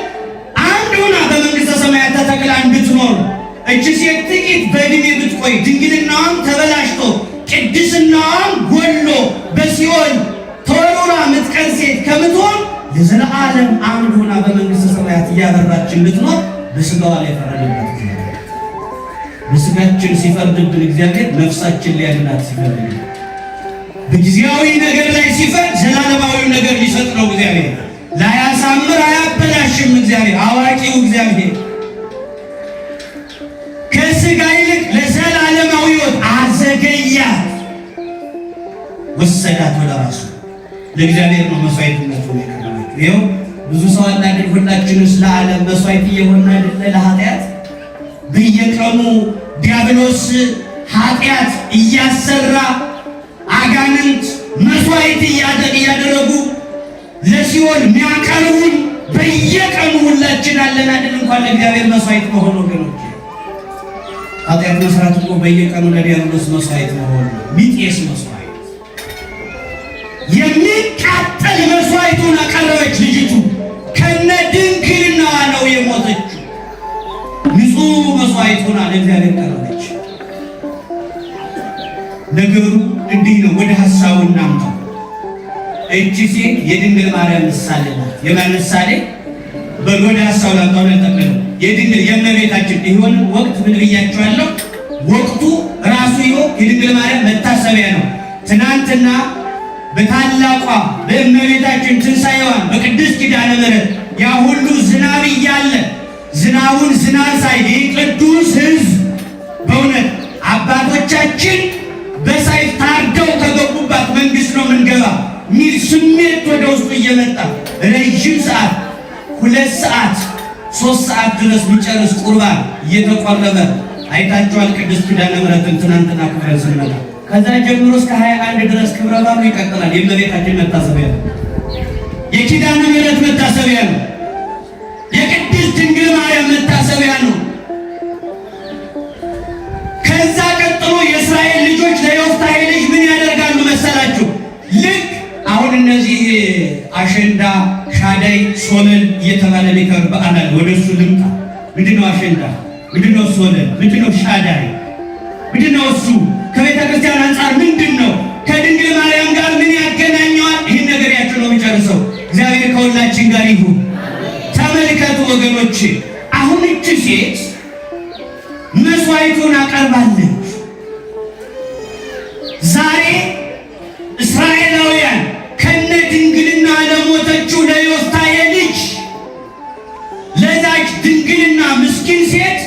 አንድ ሆና በመንግሥተ ሰማያት ተተክላ እንድትኖር እቺ ሴት ጥቂት በዕድሜ ብትቆይ ድንግልናዋም ተበላሽቶ ቅድስናዋም ጎሎ በሲኦል ተወርውራ ምትቀር ሴት ከምትሆን ለዘላለም አንድ ሆና በመንግሥተ ሰማያት እያበራች እንድትኖር በሥጋዋ ላይ ፈረደባት። በሥጋችን ሲፈርድብን እግዚአብሔር ነፍሳችን ሊያድናት ሲፈልግ፣ በጊዜያዊ ነገር ላይ ሲፈርድ ዘላለማዊ ነገር ሊሰጥ ነው እግዚአብሔር። ላያሳምር አያበላሽም እግዚአብሔር። አዋቂው እግዚአብሔር ከሥጋ ይልቅ ለዘላለማዊ ሕይወት አዘገያት፣ ወሰዳት ወደ ራሱ። ለእግዚአብሔር ነው መስዋዕትነቱ የቀረበችው። ይኸው ብዙ ሰው አናድር። ሁላችንስ ለዓለም መስዋዕት እየሆነ አይደለ? ለኃጢአት በየቀኑ ዲያብሎስ ኃጢአት እያሰራ አጋንንት መስዋዕት እያደረጉ ለሲኦል የሚያቀርቡን በየቀኑ ሁላችን አለን አይደል? እንኳን ለእግዚአብሔር መስዋዕት መሆን ወገኖች፣ ኃጢአት መስራት እኮ በየቀኑ ለዲያብሎስ መስዋዕት መሆን ነው። ሚጤስ መስዋዕት የሚቃጠል መስዋዕቱን አቀረበች ልጅቱ። ከነ ድንግልናዋ ነው የሞተችው። ንጹሕ መስዋዕቱን ለእግዚአብሔር ቀረበች። ነገሩ እንዲህ ነው። ወደ ሐሳቡ እናምጣው። እቺ ሴት የድንግል ማርያም ምሳሌ ናት። የማን ምሳሌ? ወደ ሐሳቡ ላምጣው። ለተቀበሉ የድንግል የእመቤታችን ይሆን ወቅት ምን ብያቸዋለሁ? ወቅቱ ራሱ የድንግል ማርያም መታሰቢያ ነው። ትናንትና በታላቋ በእመቤታችን ትንሣኤዋን በቅድስት ኪዳነ ምሕረት ያ ሁሉ ዝናብ እያለ ዝናቡን ዝናብ ሳይል ቅዱስ ሕዝብ በእውነት አባቶቻችን በሰይፍ ታርደው ከገቡባት መንግሥት ነው ምንገባ ሚል ስሜት ወደ ውስጡ እየመጣ ረዥም ሰዓት 2 ሰዓት 3 ሰዓት ድረስ የሚጨርስ ቁርባን እየተቆረበ አይታችኋል። ቅድስት ኪዳነ ምሕረትን ትናንትና ክብረን ስንመጣ ከዛ ጀምሮ እስከ 21 ድረስ ክብረ በዓሉ ይቀጥላል። የእመቤታችን መታሰቢያ ነው። የኪዳነ ምሕረት መታሰቢያ ነው። የቅድስት ድንግል ማርያም መታሰቢያ ነው። ከዛ ቀጥሎ የእስራኤል ልጆች ለዮፍታሔ ልጅ ምን ያደርጋሉ መሰላችሁ? ልክ አሁን እነዚህ አሸንዳ፣ ሻደይ፣ ሶለል እየተባለ ሊከብር በዓል አለ። ወደ እሱ ልምጣ። ምንድነው አሸንዳ? ምንድነው ሶለል? ምንድነው ሻደይ? ምንድነው እሱ? ከቤተ ክርስቲያን አንጻር ምንድነው? ከድንግል ማርያም ጋር ምን ያገናኘዋል? ይህን ነገር ያቸው ነው የሚጨርሰው። እግዚአብሔር ከሁላችን ጋር ይሁን። ተመልከቱ ወገኖች፣ አሁን እቺ ሴት መስዋዕቱን አቀርባለች። ዛሬ እስራኤላውያን ከነ ድንግልና ለሞተችው ለዮፍታሔ ልጅ ለዛች ድንግልና ምስኪን ሴት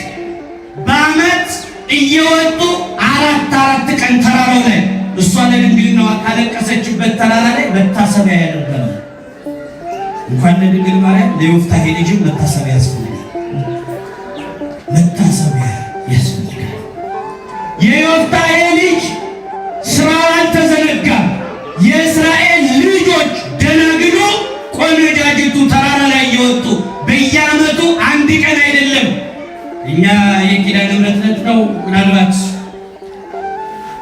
በዓመት እየወጡ አራት ቀን ተራራው ላይ እሷ ለድንግልናዋ ካለቀሰችበት ተራራ ላይ መታሰቢያ ያደርጋሉ። እንኳን ለድንግል ማርያም ለዮፍታሔ ልጅም መታሰቢያ ያስፈልጋል። መታሰቢያ ያስፈልጋል። የዮፍታሔ ልጅ ስራው አልተዘነጋም። የእስራኤል ልጆች ደናግሉ ቆነጃጅቱ ተራራ ላይ እየወጡ በየዓመቱ አንድ ቀን አይደለም። እኛ የኪዳነ ምሕረት ነው ምናልባት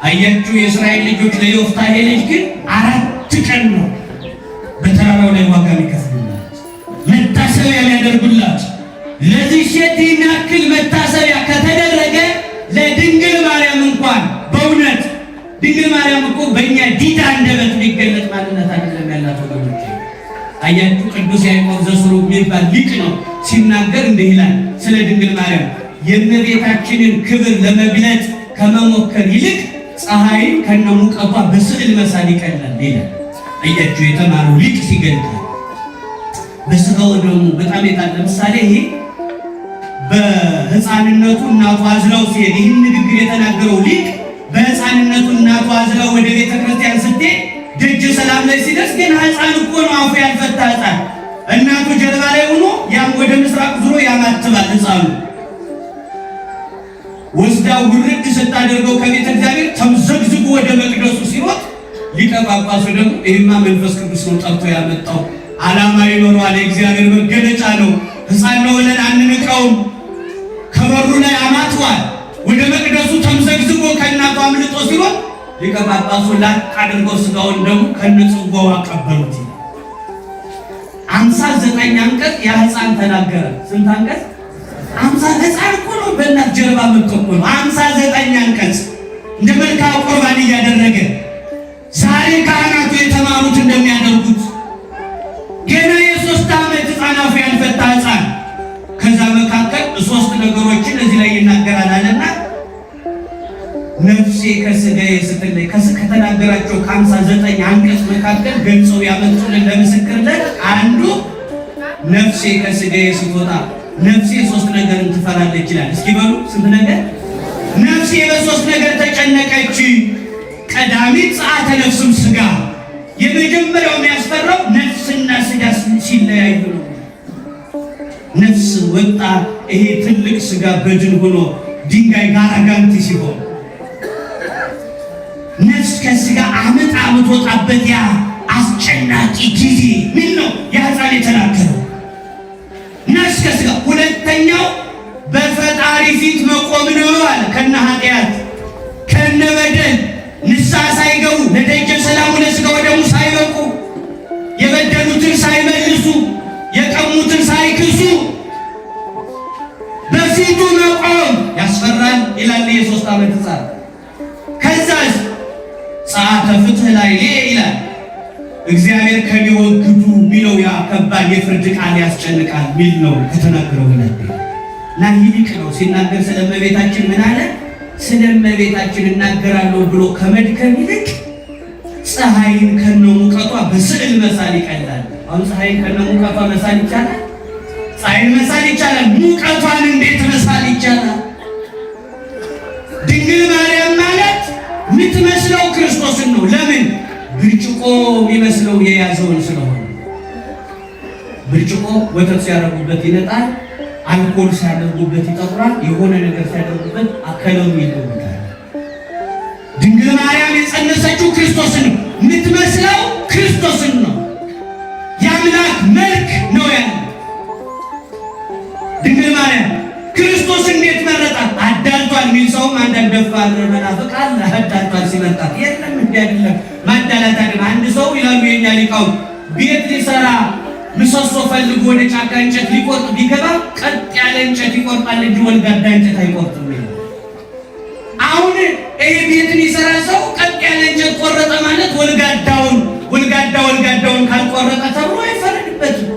አያችሁ። የእስራኤል ልጆች ለዮፍታሔ ልጅ ግን 4 ቀን ነው በተራራው ላይ ዋጋ የሚከፍሉላት፣ መታሰቢያ የሚያደርጉላት። ለዚህ ሴት ያክል መታሰቢያ ከተደረገ ለድንግል ማርያም እንኳን በእውነት ድንግል ማርያም እኮ በእኛ ዲዳ አንደበት የሚገለጥ ማንነት አይደለም ያላት ወገኖች። አያችሁ ቅዱስ ያዕቆብ ዘስሩግ የሚባል ሊቅ ነው ሲናገር እንዲህ ይላል ስለ ድንግል ማርያም የእመቤታችንን ክብር ለመግለጥ ከመሞከር ይልቅ ፀሐይን ከነሙቀቷ በስዕል መሳል ይቀላል ይላል። አያችሁ የተማረው ሊቅ ሲገልጥ በስጋው ደግሞ በጣም የታለ ምሳሌ ይሄ በሕፃንነቱ እናቱ አዝላው ሲሄድ ይህን ንግግር የተናገረው ሊቅ በሕፃንነቱ እናቱ አዝላው ወደ ቤተ ክርስቲያን ስትሄድ ደጅ ሰላም ላይ ሲደርስ ግን ሕፃን እኮ ነው አፉ ያልፈታ ሕፃን እናቱ ጀርባ ላይ ሆኖ ያም ወደ ምስራቅ ዙሮ ያማትባል ሕፃኑ። ወስዳ ውርድ ስታደርገው ከቤተ እግዚአብሔር ተምዘግዝጉ ወደ መቅደሱ ሲሮጥ ሊቀ ጳጳሱ ደግሞ ይህማ መንፈስ ቅዱስ ነው ጠርቶ ያመጣው ዓላማ ይኖረዋል፣ የእግዚአብሔር መገለጫ ነው፣ ሕፃን ነው ብለን አንንቀውም። ከበሩ ላይ አማትዋል። ወደ መቅደሱ ተምዘግዝጎ ከእናቱ አምልጦ ሲሮጥ ሊቀ ጳጳሱ ላቅ አድርጎ ስጋውን ደግሞ ከነጽዋው አቀበሉት። 59 አንቀጽ ያ ሕፃን ተናገረ። ስንት አንቀጽ? 50 ሕፃን እኮ ነው በእናት ጀርባ መጥቆ ነው። 59 አንቀጽ እንደ መልክዓ ቁርባን እያደረገ ዛሬ ካህናቱ የተማሩት እንደሚያደርጉት ገና የ3 ዓመት ሕፃን አፉ ያልፈታ ሕፃን። ከዛ መካከል 3 ነገሮችን እዚህ ላይ ይናገራል አለና ነፍሴ ከስጋዬ ስትለይ ከተናገራቸው ከ59 አንቀጽ መካከል ገልጸው ያመጡልን ለምስክርነት አንዱ ነፍሴ ከስጋዬ ስትወጣ ነፍሴ 3 ነገርን ትፈራለች ይችላል። እስኪ በሉ ስንት ነገር? ነፍሴ በ3 ነገር ተጨነቀች። ቀዳሚት ጸአተ ነፍስም ስጋ። የመጀመሪያው የሚያስፈራው ነፍስና ስጋ ሲለያዩ ነው። ነፍስ ወጣ፣ ይሄ ትልቅ ስጋ በድን ሆኖ ድንጋይ ጋር አጋንት ሲሆን ነፍስ ከስጋ አመት ወጣበት ያ አስጨናቂ ጊዜ ምን ነው ያ ሕፃን የተናገረው? ነፍስ ከስጋ። ሁለተኛው በፈጣሪ ፊት መቆም ነው አለ። ከነ ኃጢአት ከነ በደል ንስሐ ሳይገቡ ለደጀ ሰላሙ ለስጋ ወደሙ ሳይበቁ የበደሉትን ሳይመልሱ የቀሙትን ሳይክሱ በፊቱ መቆም ያስፈራል ይላል የ3 ዓመት ሕፃን። ከዛስ ጸአተ ፍትህ ላይ ይላል እግዚአብሔር ከሚወግዱ ሚለው ያ ከባድ የፍርድ ቃል ያስጨንቃል ሚል ነው ከተናገረው በላይ እና ይልቅ ነው ሲናገር ስለ እመቤታችን ምን አለ? ስለ እመቤታችን እናገራለሁ ብሎ ከመድከም ይልቅ ፀሐይን ከነሙቀቷ በስዕል መሳል ይቀላል። አሁን ፀሐይን ከነሙቀቷ መሳል ይቻላል? ፀሐይን መሳል ይቻላል። ሙቀቷን እንዴት መሳል ይቻላል? ድንግል ማርያም ማለት የምትመስለው ክርስቶስን ነው። ለምን? ብርጭቆ የሚመስለው የያዘውን ስለሆነ። ብርጭቆ ወተት ሲያደርጉበት ይነጣል፣ አልኮል ሲያደርጉበት ይጠቁራል፣ የሆነ ነገር ሲያደርጉበት አከለው ይለውታል። ድንግል ማርያም የጸነሰችው ክርስቶስን ነው። የምትመስለው ክርስቶስን ነው። የአምላክ መልክ ነው ያለው ድንግል ማርያም። ክርስቶስ እንዴት መረጣት? አዳልቷል የሚል ሰውም አንዳንድ ደፋር መናፍቅ አለ። አዳልቷል ሲመጣት የለም እንዲህ አይደለም ማዳላት አይደለም። አንድ ሰው ይላሉ የኛ ሊቃውንት ቤት ሊሰራ ምሰሶ ፈልጎ ወደ ጫካ እንጨት ሊቆርጥ ቢገባ ቀጥ ያለ እንጨት ይቆርጣል እንጂ ወልጋዳ እንጨት አይቆርጥም። አሁን የሚሰራ ሰው ቀጥ ያለ እንጨት ቆረጠ ማለት ወልጋዳውን ካልቆረጠ ተብሎ አይፈረድበትም።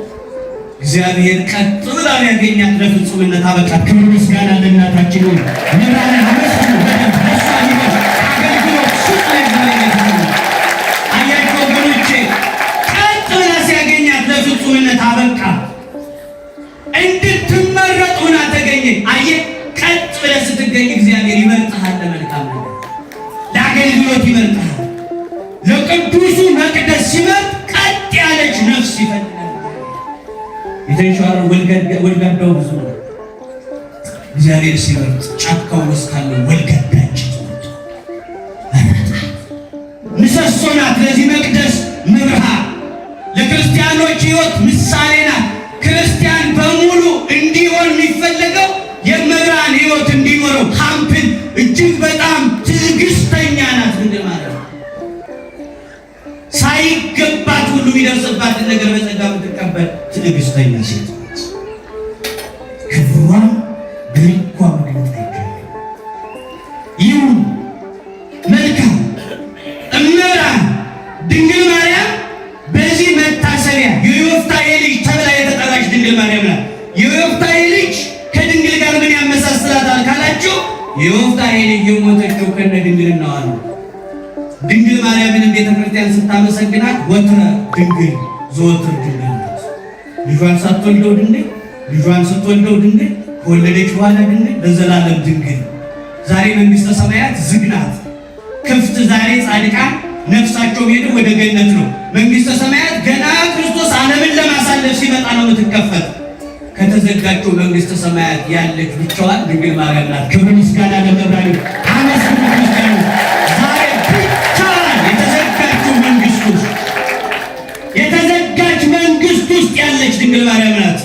እግዚአብሔር ቀጥ ብላ ያገኛት ለፍጹምነት አበቃት። ክብር ምስጋና ለእናታችን ይሁን። ምራን አመስግኑ በደንብ ለሷ ይሁን። አገልግሎት ሱቅ ላይ አያቸው ወገኖቼ፣ ቀጥ ብላ ሲያገኛት ለፍጹምነት አበቃ። እንድትመረጥ ሆና ተገኘ። አየህ፣ ቀጥ ብላ ስትገኝ እግዚአብሔር ይመርጥሃል ለመልካም ነገር፣ ለአገልግሎት ይመርጥሃል። ለቅዱሱ መቅደስ ሲመርጥ ቀጥ ያለች ነፍስ ይፈልጋል። የተንሸዋረው ወልጋዳው ብዙ ነው። እግዚአብሔር ሲመርጥ ጫካው ውስጥ ካለው ወልጋዳ እንጨት ወጥቶ ምሰሶ ናት። ለዚህ መቅደስ መብርሃን፣ ለክርስቲያኖች ሕይወት ምሳሌ ናት። ክርስቲያን በሙሉ እንዲሆን የሚፈለገው የመብርሃን ሕይወት እንዲኖረው ሀምፕል እጅግ በጣም ትዕግስተኛ ናት። ምንድን ማለት ነው? ሳይገባት ሁሉ የሚደርስባትን ነገር በጸጋ የምትቀበል ትዕግስተኛ ሴት ናት። ክብሯን በልኳ መግለጥ አይቻልም። ይሁን መልካም እመብርሃን ድንግል ማርያም በዚህ መታሰቢያ የዮፍታሔ ልጅ ተብላ የተጠራች ድንግል ማርያም ናት። የዮፍታሔ ልጅ ከድንግል ጋር ምን ያመሳስላታል ካላችሁ፣ የዮፍታሔ ልጅ የሞተችው ከነ ድንግልናዋ ነው። ድንግል ማርያምን ቤተ ክርስቲያን ስታመሰግናት ወትረ ድንግል ዘወትር ድንግል ናት። ልጇን ሳትወልደው ድንግል፣ ልጇን ስትወልደው ድንግል፣ ከወለደች በኋላ ድንግል፣ ለዘላለም ድንግል። ዛሬ መንግሥተ ሰማያት ዝግ ናት፣ ክፍት። ዛሬ ጻድቃን ነፍሳቸው ሄደው ወደ ገነት ነው። መንግሥተ ሰማያት ገና ክርስቶስ ዓለምን ለማሳለፍ ሲመጣ ነው የምትከፈት። ከተዘጋቸው መንግሥተ ሰማያት ያለች ብቻዋን ድንግል ማርያም ናት። ክብር ምስጋና ለመብራሪ አመስግኑ ክርስቲያኑ። ዛሬ ብቻዋን የተዘጋች መንግሥት ውስጥ ያለች ድንግል ማርያም ናት።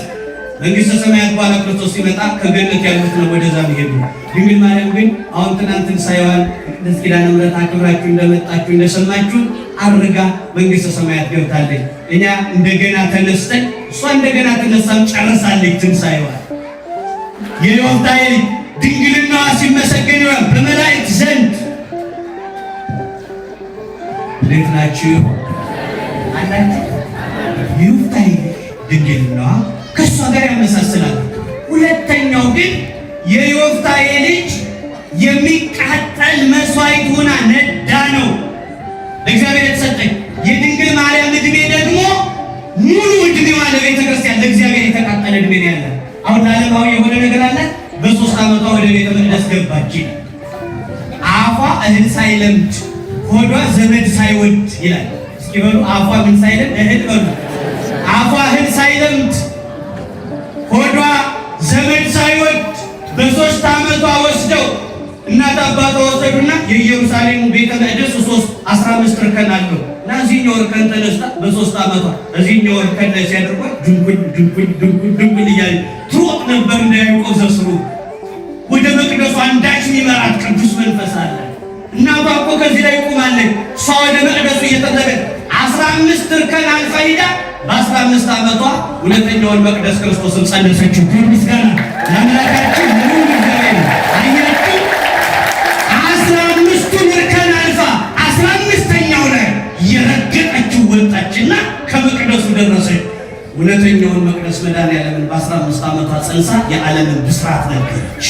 መንግሥተ ሰማያት በኋላ ክርስቶስ ሲመጣ ከገነት ያሉት ነው ወደዛ መሄዱ። ድንግል ማርያም ግን አሁን ትናንትን ሳይዋን ቅድስት ኪዳነ ምሕረት አክብራችሁ እንደመጣችሁ እንደሰማችሁ አርጋ መንግሥተ ሰማያት ገብታለች። እኛ እንደገና ተነስተን እሷ እንደገና ተነሳም ጨርሳለች ትንሣኤዋን። የዮፍታሔ ድንግልናዋ ሲመሰገን ይሆናል በመላእክት ዘንድ። እንዴት ናችሁ አላችሁ? የዮፍታሔ ድንግልናዋ ከእሷ ጋር ያመሳስላል። ሁለተኛው ግን የዮፍታሔ ልጅ የሚቃጠል መስዋዕት ሆና ነዳ ነው ለእግዚአብሔር የተሰጠኝ። የድንግል ማርያም ዕድሜ ደግሞ ሙሉ ዕድሜዋ ለቤተ ክርስቲያን ለእግዚአብሔር የተቃጠለ ዕድሜ ነው ያለ። አሁን ለዓለማዊ የሆነ ነገር አለ። በ3 ዓመቷ ወደ ቤተ መቅደስ ገባች። አፏ እህል ሳይለምድ ሆዷ ዘመድ ሳይወድ ይላል። እስኪ በሉ አፏ ምን ሳይለምድ? እህል በሉ። አፏ እህል ሳይለምድ ሆዷ ዘመድ ሳይወድ በ3 ዓመቷ ወስደው እናት አባቷ ወሰዱና የኢየሩሳሌሙ ቤተ መቅደስ 15 እርከን አለው እና እዚህኛው እርከን ተነስታ በ3 ዓመቷ እዚህኛው እርከን ላይ ሲያደርጓት ድንጉል እያለች ትሮጥ ነበር። እንዳያውቀው ዘስሩ ወደ መቅደሱ አንዳች የሚመራት ቅዱስ መንፈስ አለ። እናቷ እኮ ከዚህ ላይ ቆማለች። እሷ ወደ መቅደሱ እየተጠበቀ 15 እርከን አልፋ ሂዳ በ15 ዓመቷ ሁለተኛውን መቅደስ ክርስቶስን ጸነሰችው። ምስጋና ለአምላካችን ለሁሉ እግዚአብሔር። አያችሁ 15ቱን እርከን አልፋ 15ኛው ላይ የረገጠችው ወጣችና ከመቅደሱ ደረሰች። ሁለተኛውን መቅደስ መድኃኒዓለምን በ15 ዓመቷ ጸንሳ የዓለምን ብስራት ነገረች።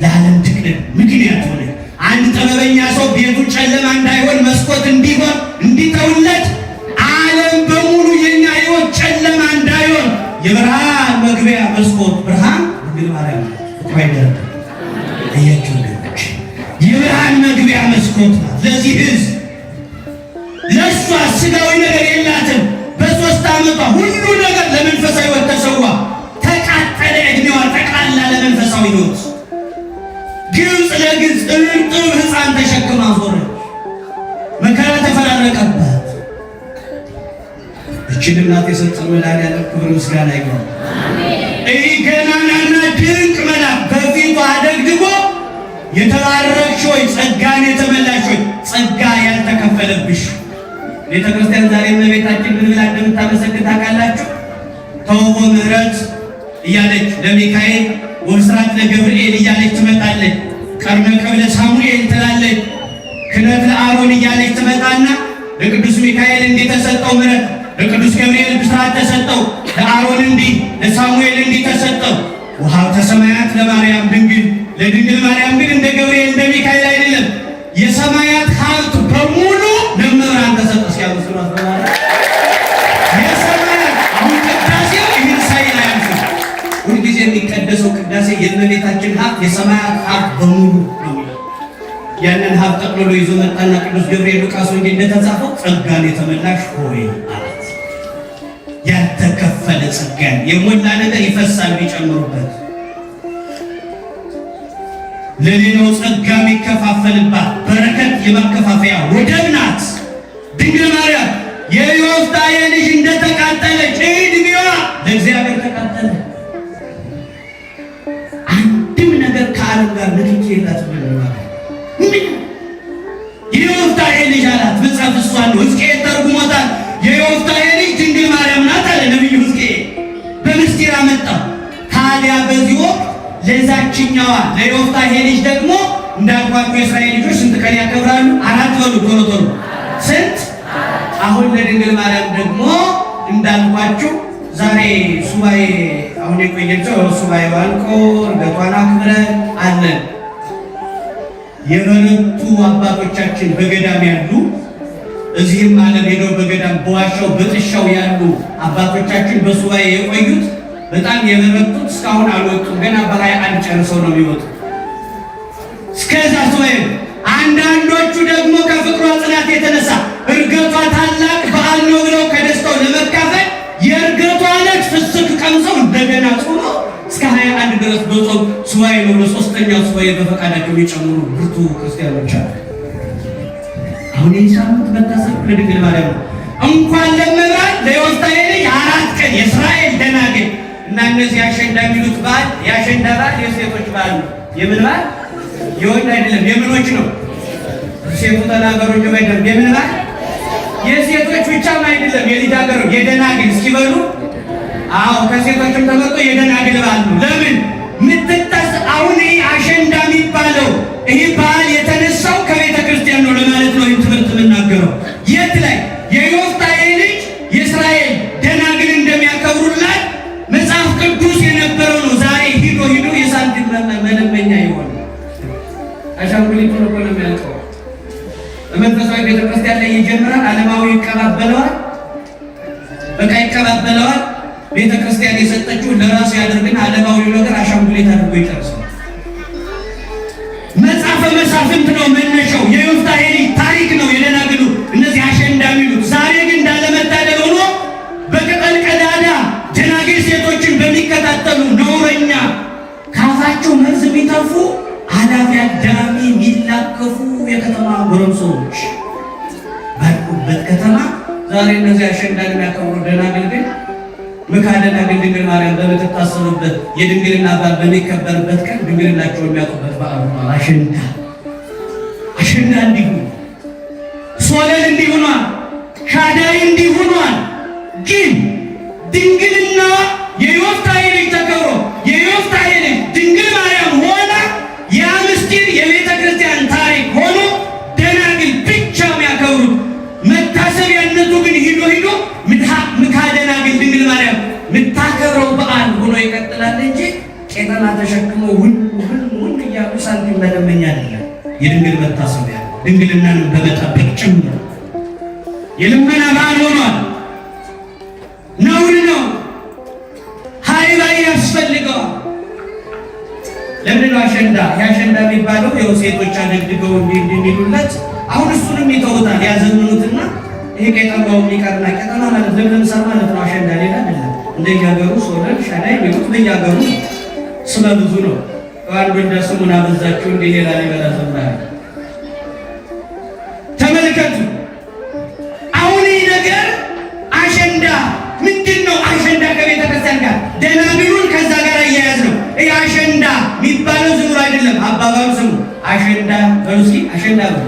ለዓለም ድቅድቅ ምክንያት ሆነ። አንድ ጥበበኛ ሰው ቤቱ ጨለማ እንዳይሆን መስኮት እንዲሆን እንዲተውለት ዓለም በሙሉ የኛ ሕይወት ጨለማ እንዳይሆን የብርሃን መግቢያ መስኮት ብርሃን ድንግል ማርያም ትባይደረግ አያችሁ ልጆች፣ የብርሃን መግቢያ መስኮት ናት። ለዚህ ሕዝብ ለእሷ ስጋዊ ነገር የላትም። በ3 ዓመቷ ሁሉ ነገር ለመንፈሳዊ ሕይወት ተሰዋ። ተቃጠለ ዕድሜዋ ጠቅላላ ለመንፈሳዊ ሕይወት። ግብፅ ለግብፅ እርጥብ ሕፃን ተሸክማ ዞረች። መከራ ተፈራረቀባት። እችን እናት የሰጠን መድኃኒዓለም ክብር ምስጋና ይግባው። ይህ ገናናና ድንቅ መልአክ በፊቷ አደግድጎ የተባረክሽ ሆይ ጸጋን የተመላሽ ሆይ ጸጋ ያልተከፈለብሽ። ቤተ ክርስቲያን ዛሬ እመቤታችን ምን ብላ እንደምታመሰግን ታውቃላችሁ? ተውቦ ምሕረት እያለች ለሚካኤል ወብስራት ለገብርኤል እያለች ትመጣለች። ቀርነ ቀብለ ሳሙኤል ትላለች። ክህነት ለአሮን እያለች ትመጣና ለቅዱስ ሚካኤል እንዲህ ተሰጠው ምሕረት፣ ለቅዱስ ገብርኤል ብስራት ተሰጠው፣ ለአሮን እንዲህ፣ ለሳሙኤል እንዲህ ተሰጠው። ውሃብተ ሰማያት ለማርያም ድንግል፣ ለድንግል ማርያም ግን እንደ ገብርኤል እንደ ሚካኤል አይደለም። የሰማያት ሀብት በሙሉ ለመብራን ተሰጠ። ሲያመስሏት በማለት የሰማያት አሁን ቅዳሴው ይህን ሳይል አያልፍም። ሁልጊዜ የሚቀደሰው ቅዳሴ የእመቤታችን ሀብት የሰማያት ሀብት በሙሉ ነው። ያንን ሀብት ጠቅልሎ ይዞ መጣና ቅዱስ ገብርኤል ሉቃስ ወንጌል እንደተጻፈው ጸጋን የተመላሽ ሆይ አላት። ያልተከፈለ ጸጋን የሞላ ነገር ይፈሳል ቢጨምሩበት። ለሌላው ጸጋ የሚከፋፈልባት በረከት የማከፋፈያ ወደብ ናት ድንግል ማርያም። የዮፍታሔ ልጅ እንደተቃጠለች ዕድሜዋ ለእግዚአብሔር ተቃጠለ። አንድም ነገር ከዓለም ጋር ንክኪ የላትም። የዮፍታሔ ልጅ አላት መጽሐፍ እሷን ነው። ሕዝቅኤል ተርጉሞታል። የዮፍታሔ ልጅ ድንግል ማርያም ናት አለ ነቢዩ ሕዝቅኤል በምስጢር አመጣው። ታዲያ በዚህ ወቅት ለዛችኛዋ ለዮፍታሔ ልጅ ደግሞ እንዳልኳችሁ የእስራኤል ልጆች ስንት ቀን ያከብራሉ? 4 በሉ ቶሎ ቶሎ። ስንት? አሁን ለድንግል ማርያም ደግሞ እንዳልኳችሁ ዛሬ ሱባኤ አሁን የቆየችው ሱባኤ ዋልቆ ዕርገቷን አክብረን አለን። የበረቱ አባቶቻችን በገዳም ያሉ እዚህም ዓለም ሄደው በገዳም በዋሻው በጥሻው ያሉ አባቶቻችን በሱባኤ የቆዩት በጣም የበረቱት እስካሁን አልወጡም። ገና በ21 ጨርሰው ነው የሚወጡ እስከዛ ሱባኤ። አንዳንዶቹ ደግሞ ከፍቅሯ ጽናት የተነሳ ዕርገቷ ታላቅ በዓል ነው ብለው ከደስታው ለመካፈል የዕርገቷ ዕለት ፍስክ ቀምሰው እንደገና ጾመው እስከ 21 ድረስ በጾም ሱባኤ ነው። ለሶስተኛው ሱባኤ በፈቃዳቸው የሚጨምሩ ብርቱ ክርስቲያኖች አሉ። አሁን የሳምንት መታሰብ ለድንግል ማርያም ነው። እንኳን ለመብራት ለዮፍታሔ ልጅ 4 ቀን የእስራኤል ደናግል እና እነዚህ አሸንዳ የሚሉት በዓል የአሸንዳ በዓል የሴቶች በዓል ነው። የምን በዓል? የወንድ አይደለም። የምኖች ነው? ሴቱ ተናገሮች አይደለም። የምን በዓል? የሴቶች ብቻም አይደለም። የልጃገረዶች የደናግል እስኪበሉ አዎ ከሴቶችም ተመርጦ የደናግል በዓል ነው። ለምን ምትታስ አሁን ይህ አሸንዳ የሚባለው ይህ በዓል የተነሳው ከቤተ ክርስቲያን ነው ለማለት ነው። ይህ ትምህርት የምናገረው የት ላይ የዮፍታሔ ልጅ የእስራኤል ደናግል እንደሚያከብሩላት መጽሐፍ ቅዱስ የነበረው ነው። ዛሬ ሂዶ የሳንቲም መለመኛ የሆነ አሻንጉሊቱ ነው የሚያልቀው። በመንፈሳዊ ቤተ ክርስቲያን ላይ ይጀምራል። ዓለማዊ ይቀባበለዋል፣ በቃ ይቀባበለዋል። ቤተ ክርስቲያን የሰጠችውን ለራሱ ያደርግና ዓለማዊ ነገር አሻንጉሊት አድርጎ ይጨርሳል። መጽሐፈ መሳፍንት ነው መነሻው። የዮፍታሔ ልጅ ታሪክ ነው የደናግሉ እነዚህ አሸንዳ የሚሉት። ዛሬ ግን እንዳለመታደል ሆኖ በቅጠል ቀዳዳ ደናግል ሴቶችን በሚከታተሉ ነውረኛ ካፋቸው መርዝ የሚተፉ አላፊ አዳሚ የሚላከፉ የከተማ ጎረምሶች ባሉበት ከተማ ዛሬ እነዚህ አሸንዳን የሚያከብሩ ደናግል ግን መካደናግል ድንግል ማርያም በምትታሰብበት የድንግልና በዓል በሚከበርበት ቀን ድንግልናቸውን የሚያውቁበት በዓል ነው። አሸንዳ እንዲሁ ሶለል እንዲሆኗል፣ ሻዳይ እንዲሆኗል። ግን ድንግልና የዮፍታሔ ልጅ ተከብሮ የዮፍታሔ ልጅ ድንግል ማርያም ሆና ያ ምስጢር የቤተ ክርስቲያን ታሪክ ሆኖ ደናግል ብቻ የሚያከብሩት መታሰቢያነቱ ግን ሂዶ ምካደናግል ድንግል ማርያም ምታከብረው በዓል ሆኖ ይቀጥላል እንጂ ቄጠማ ተሸክሞ ውን እያሉ ሳንቲም መለመኛ አይደለም። የድንግል መታሰቢያ ድንግልናን በመጠበቅ ጭምር የልመና በዓል ሆኗል። ነውር ነው። ሀይባይ ያስፈልገዋል። ለምንድነው አሸንዳ? የአሸንዳ የሚባለው ያው ሴቶች አደግድገው እንዲሉለት አሁን እሱንም ይተውታል ያዘምኑትና ይሄ ቄጠማው የሚቀርና ቄጠማ ማለት ለምለም ሳር ማለት ነው። አሸንዳ ሌላ አይደለም። እንደየሀገሩ ሶለል ሻዳይ የሚሉት በየሀገሩ ስመ ብዙ ነው። አንዱ እንደ ስሙን አበዛችሁ እንደ ሌላ ሊበላ ዘምራል። ተመልከቱ። አሁን ይህ ነገር አሸንዳ ምንድን ነው? አሸንዳ ከቤተ ክርስቲያን ጋር ደናግሉን ከዛ ጋር እያያዝ ነው። ይህ አሸንዳ የሚባለው ዝም ብሎ አይደለም። አባባሉ ስሙ አሸንዳ በሩሲ አሸንዳ ነው።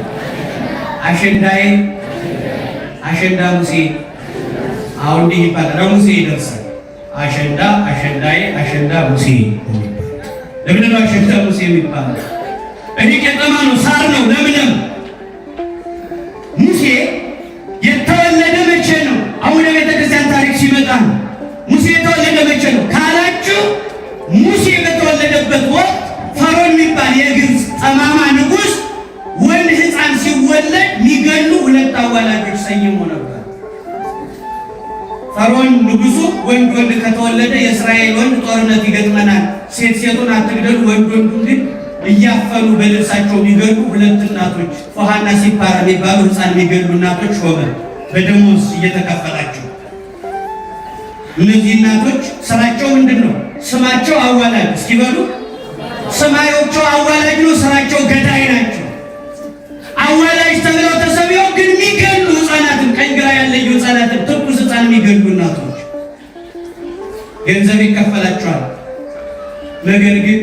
አሸንዳዬ አሸንዳ ሙሴ አሁን እንዲህ ይባላል። ሙሴ ይደርሳል። አሸንዳ አሸንዳዬ አሸንዳ ሙሴ። ለምን ነው አሸንዳ ሙሴ የሚባለው? እኔ ቄጠማ ነው፣ ሳር ነው፣ ለምለም በነበረበት ወቅት ፈርዖን የሚባል የግብፅ ጠማማ ንጉሥ ወንድ ሕፃን ሲወለድ የሚገሉ 2 አዋላጆች ሰይሞ ነበር። ፈርዖን ንጉሡ ወንድ ከተወለደ የእስራኤል ወንድ ጦርነት ይገጥመናል፣ ሴቱን አትግደሉ፣ ወንዱን ግን እያፈኑ በልብሳቸው የሚገሉ 2 እናቶች ፎሃና ሲፓራ የሚባሉ ሕፃን የሚገሉ እናቶች ሾመ፣ በደሞዝ እየተከፈላቸው። እነዚህ እናቶች ስራቸው ምንድን ነው? ስማቸው አዋላጅ። እስኪ በሉ ስማቸው አዋላጅ ነው፣ ስራቸው ገዳይ ናቸው። አዋላጅ ተብለው ተሰብየው ግን የሚገሉ ሕፃናትን፣ ቀኝ ግራ ያለዩ ሕፃናትን፣ ትኩስ ሕፃን የሚገሉ እናቶች ገንዘብ ይከፈላቸዋል። ነገር ግን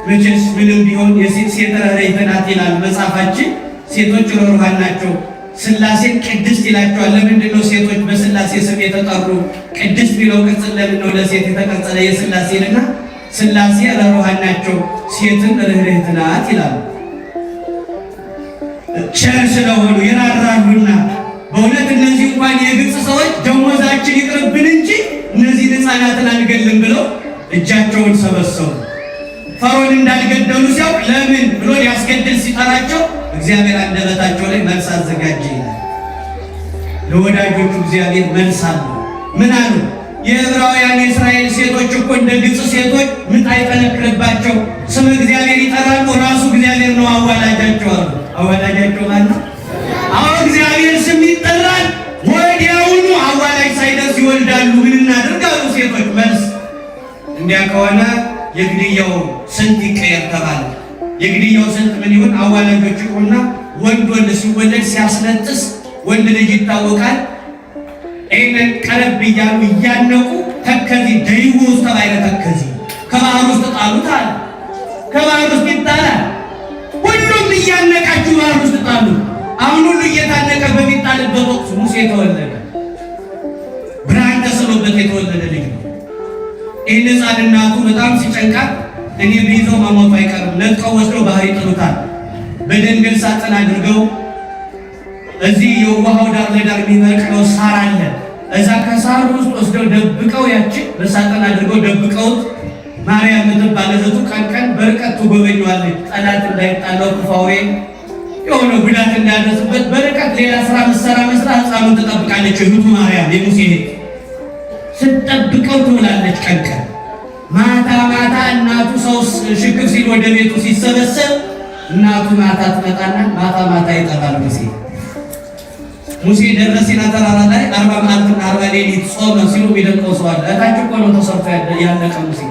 መቼስ ምንም ቢሆን ሴት ርኅርኅት ናት ይላል መጽሐፋችን። ሴቶች ርኅሩሃን ናቸው። ሥላሴን ቅድስት ይላቸዋል። ለምንድን ነው ሴቶች በሥላሴ ስም የተጠሩ? ቅድስት ቢለው ቅጽል ለምን ነው ለሴት የተቀጸለ? የሥላሴንና ሥላሴ ርኅሩሃን ናቸው፣ ሴትን ርኅርኅት ናት ይላሉ። ቸር ስለሆኑ ይራራሉና። በእውነት እነዚህ እንኳን የግብፅ ሰዎች ደሞዛችን ይቅርብን እንጂ እነዚህን ሕፃናትን አንገልም ብለው እጃቸውን ሰበሰቡ። ፈርዖን እንዳልገደሉ ሲያውቅ ለምን ብሎ ሊያስገድል ሲጠራቸው እግዚአብሔር አንደበታቸው ላይ መልስ አዘጋጀ ይላል። ለወዳጆቹ እግዚአብሔር መልስ አለው። ምን አሉ? የዕብራውያን የእስራኤል ሴቶች እኮ እንደ ግብፅ ሴቶች ምጥ አይጠነክርባቸው፣ ስም እግዚአብሔር ይጠራሉ፣ ራሱ እግዚአብሔር ነው አዋላጃቸው አሉ። አዋላጃቸው ማለት ነው። አዎ እግዚአብሔር ስም ይጠራል፣ ወዲያውኑ አዋላጅ ሳይደርስ ይወልዳሉ። ምን እናድርግ አሉ ሴቶች። መልስ እንዲያ ከሆነ የግድያው ስንት ይቀየር ተባለ። የግድያው ስንት ምን ይሁን? አዋላጆች ይሁንና ወንድ ሲወለድ ሲያስነጥስ ወንድ ልጅ ይታወቃል። ይህንን ቀረብ እያሉ እያነቁ ተከዚ ደይቦ ውስጥ ተባይለ ተከዚ ከባህር ውስጥ ጣሉት አለ። ከባህር ውስጥ ይጣላል። ሁሉም እያነቃችሁ ባህር ውስጥ ጣሉ። አሁን ሁሉ እየታነቀ በሚጣልበት ወቅት ሙሴ ተወለደ። ብርሃን ተስሎበት የተወለደ ልጅ ነው። ይህን ሕፃን እናቱ በጣም ሲጨንቃት እኔ ብይዘው መሞቱ አይቀርም፣ ነጥቀው ወስደው ባህር ይጥሉታል። በደንገል ሳጥን አድርገው እዚህ የውሃው ዳር ለዳር የሚበቅለው ሳር አለ። እዛ ከሳር ውስጥ ወስደው ደብቀው ያችን በሳጥን አድርገው ደብቀውት ማርያም የምትባል እህቱ ቀን በርቀት ትጎበኘዋለች። ጠላት እንዳይጣለው ክፋውሬ የሆነ ጉዳት እንዳያደርስበት በርቀት ሌላ ስራ ምሰራ መስራ ሕፃኑን ትጠብቃለች። እህቱ ማርያም የሙሴ እህት ስትጠብቀው ትውላለች። ቀን ማታ እናቱ ሰው ሽክፍ ሲል ወደ ቤቱ ሲሰበሰብ እናቱ ማታ ትመጣና ማታ ይጠራል ሙሴ ደብረ ሲና ተራራ ላይ 40 መዓልትና 40 ሌሊት ጾመ ሲሉ የሚደንቀው ሰው አለ። እታች እኮ ነው ተሰርቶ ያለቀ ሙሴ።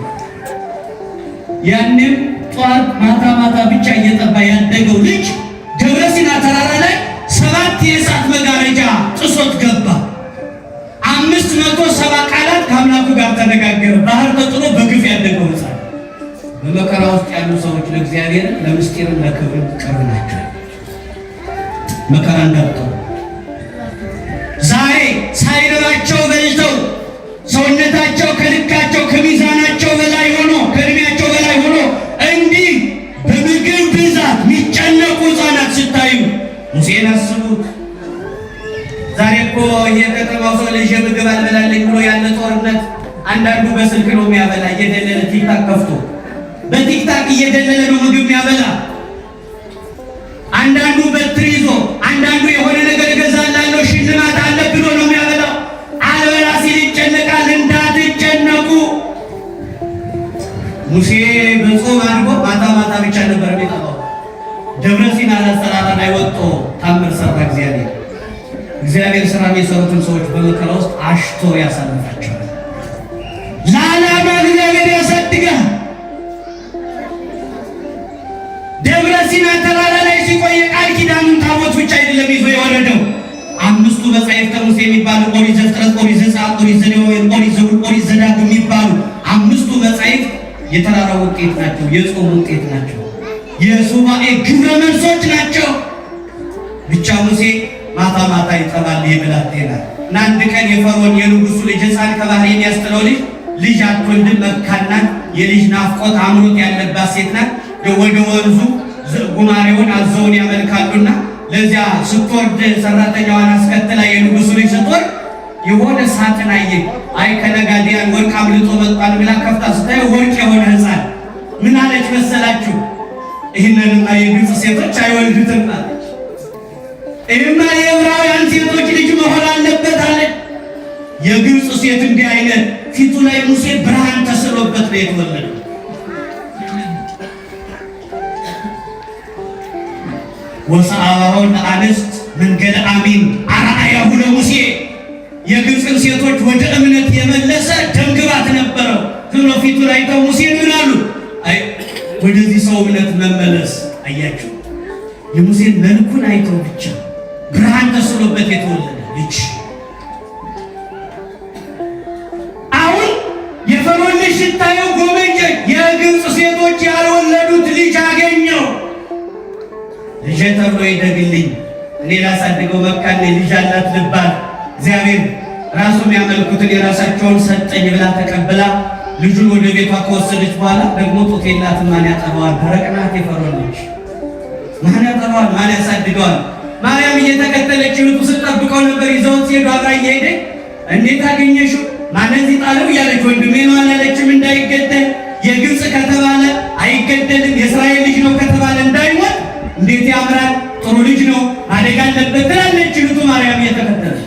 ያንም ጧት ማታ ብቻ እየጠባ ያደገው ልጅ ደብረ ሲና ተራራ ላይ 7 የእሳት መጋረጃ ጥሶት ገባ። 570 ቃላት ከአምላኩ ጋር ተነጋገረ። ባህር ተጥሎ በግፍ ያደገው ሕፃን። በመከራ ውስጥ ያሉ ሰዎች ለእግዚአብሔር ለምስጢርም ለክብር ቅርብ ናቸው። መከራ እንዳጣው ዛሬ ሳይረባቸው በልተው ሰውነታቸው ከልካቸው ከሚዛናቸው በላይ ሆኖ ከእድሜያቸው በላይ ሆኖ እንዲህ በምግብ ብዛት የሚጨነቁ ሕፃናት ስታዩ ሙሴን አስቡት። ዛሬ እኮ የከተማው ሰው ልጅ ምግብ አልበላለኝ ብሎ ያለ ጦርነት አንዳንዱ በስልክ ነው የሚያበላ፣ እየደለለ ቲክታክ ከፍቶ በቲክታክ እየደለለ ነው ምግብ የሚያበላ። አንዳንዱ በትር ይዞ አንዳንዱ የሆነ ነገር እገዛላለሁ ሽልማት አለ ብሎ ነው የሚያበላው። አልበላ ሲል ይጨነቃል። እንዳትጨነቁ። ሙሴ በጾም አድርጎ ማታ ብቻ ነበር የሚጠባው። ደብረ ሲና ተራራ ላይ ወጥቶ ታምር ሰራ እግዚአብሔር ስራ የሚሰሩትን ሰዎች በመከራ ውስጥ አሽቶ ያሳልፋቸዋል። ለዓላማ እግዚአብሔር ያሳድጋል። ደብረ ሲና ተራራ ላይ ሲቆይ ቃል ኪዳኑን ታቦት ብቻ አይደለም ይዞ የወረደው። 5ቱ መጻሕፍተ ሙሴ የሚባሉ ኦሪት ዘፍጥረት፣ ኦሪት ዘጸአት፣ ኦሪት ዘሌዋውያን፣ ኦሪት ዘኍልቍ፣ ኦሪት ዘዳግም የሚባሉ 5ቱ መጻሕፍት የተራራ ውጤት ናቸው። የጾም ውጤት ናቸው። የሱባኤ ግብረ መልሶች ናቸው። ብቻ ሙሴ ማታ ይጠባል ይብላቴና እና አንድ ቀን የፈርዖን የንጉሱ ልጅ ሕፃን ከባህር የሚያስጥለው ልጅ አትወልድም፣ መካና የልጅ ናፍቆት አምሮት ያለባት ሴት ናት። ወደ ወንዙ ጉማሬውን አዘውን ያመልካሉና ለዚያ ስትወርድ ሰራተኛዋን አስከትላ የንጉሱ ልጅ ስትወርድ የሆነ ሳጥን አየ። አይ ከነጋዴያን ወርቅ አምልጦ መጥቷል ብላ ከፍታ ስታይ ወርቅ የሆነ ሕፃን ምን አለች መሰላችሁ? ይህንንማ የግብፅ ሴቶች አይወልዱትም አለች። ይህማ የዕብራውያን ሴቶች ልጅ መሆን አለበት አለች። የግብፅ ሴት እንዲህ አይነት ፊቱ ላይ ሙሴ ብርሃን ተስሎበት ነው የተወለደው። ወሰአባሆን ለአንስት መንገደ አሚን አርአያሁ ለሙሴ የግብፅን ሴቶች ወደ እምነት የመለሰ ደምግባት ነበረው። ዝም ብሎ ፊቱ ላይ ተው ሙሴ ምን አሉ? አይ ወደዚህ ሰው እምነት መመለስ። አያችሁ የሙሴን መልኩን አይተው ብቻ ብርሃን ተስሎበት የተወለደ ልጅ። አሁን የፈርዖን ልጅ ስታየው ጎመጀ። የግብፅ ሴቶች ያልወለዱት ልጅ አገኘው። ልጄ ተብሎ ይደግልኝ እኔ ላሳድገው መካን ልጅ አላት ልባል እግዚአብሔር ራሱ የሚያመልኩትን የራሳቸውን ሰጠኝ ብላ ተቀብላ ልጁን ወደ ቤቷ ከወሰደች በኋላ ደግሞ ጡት የላትም። ማን ያጠባዋል? ደረቅ ናት የፈርዖን ልጅ። ማን ያጠባዋል? ማን ያሳድገዋል? ማርያም እየተከተለች እህቱ ስትጠብቀው ነበር። ይዘውት ሲሄዱ አብራ እየሄደች እንዴት አገኘሽው? ማን እዚህ ጣለው እያለች ወንድሜ ነው አላለችም? እንዳይገደል የግብፅ ከተባለ አይገደልም፣ የእስራኤል ልጅ ነው ከተባለ እንዳይሞት እንዴት ያምራል፣ ጥሩ ልጅ ነው አደጋ አለበት ትላለች እህቱ ማርያም እየተከተለች።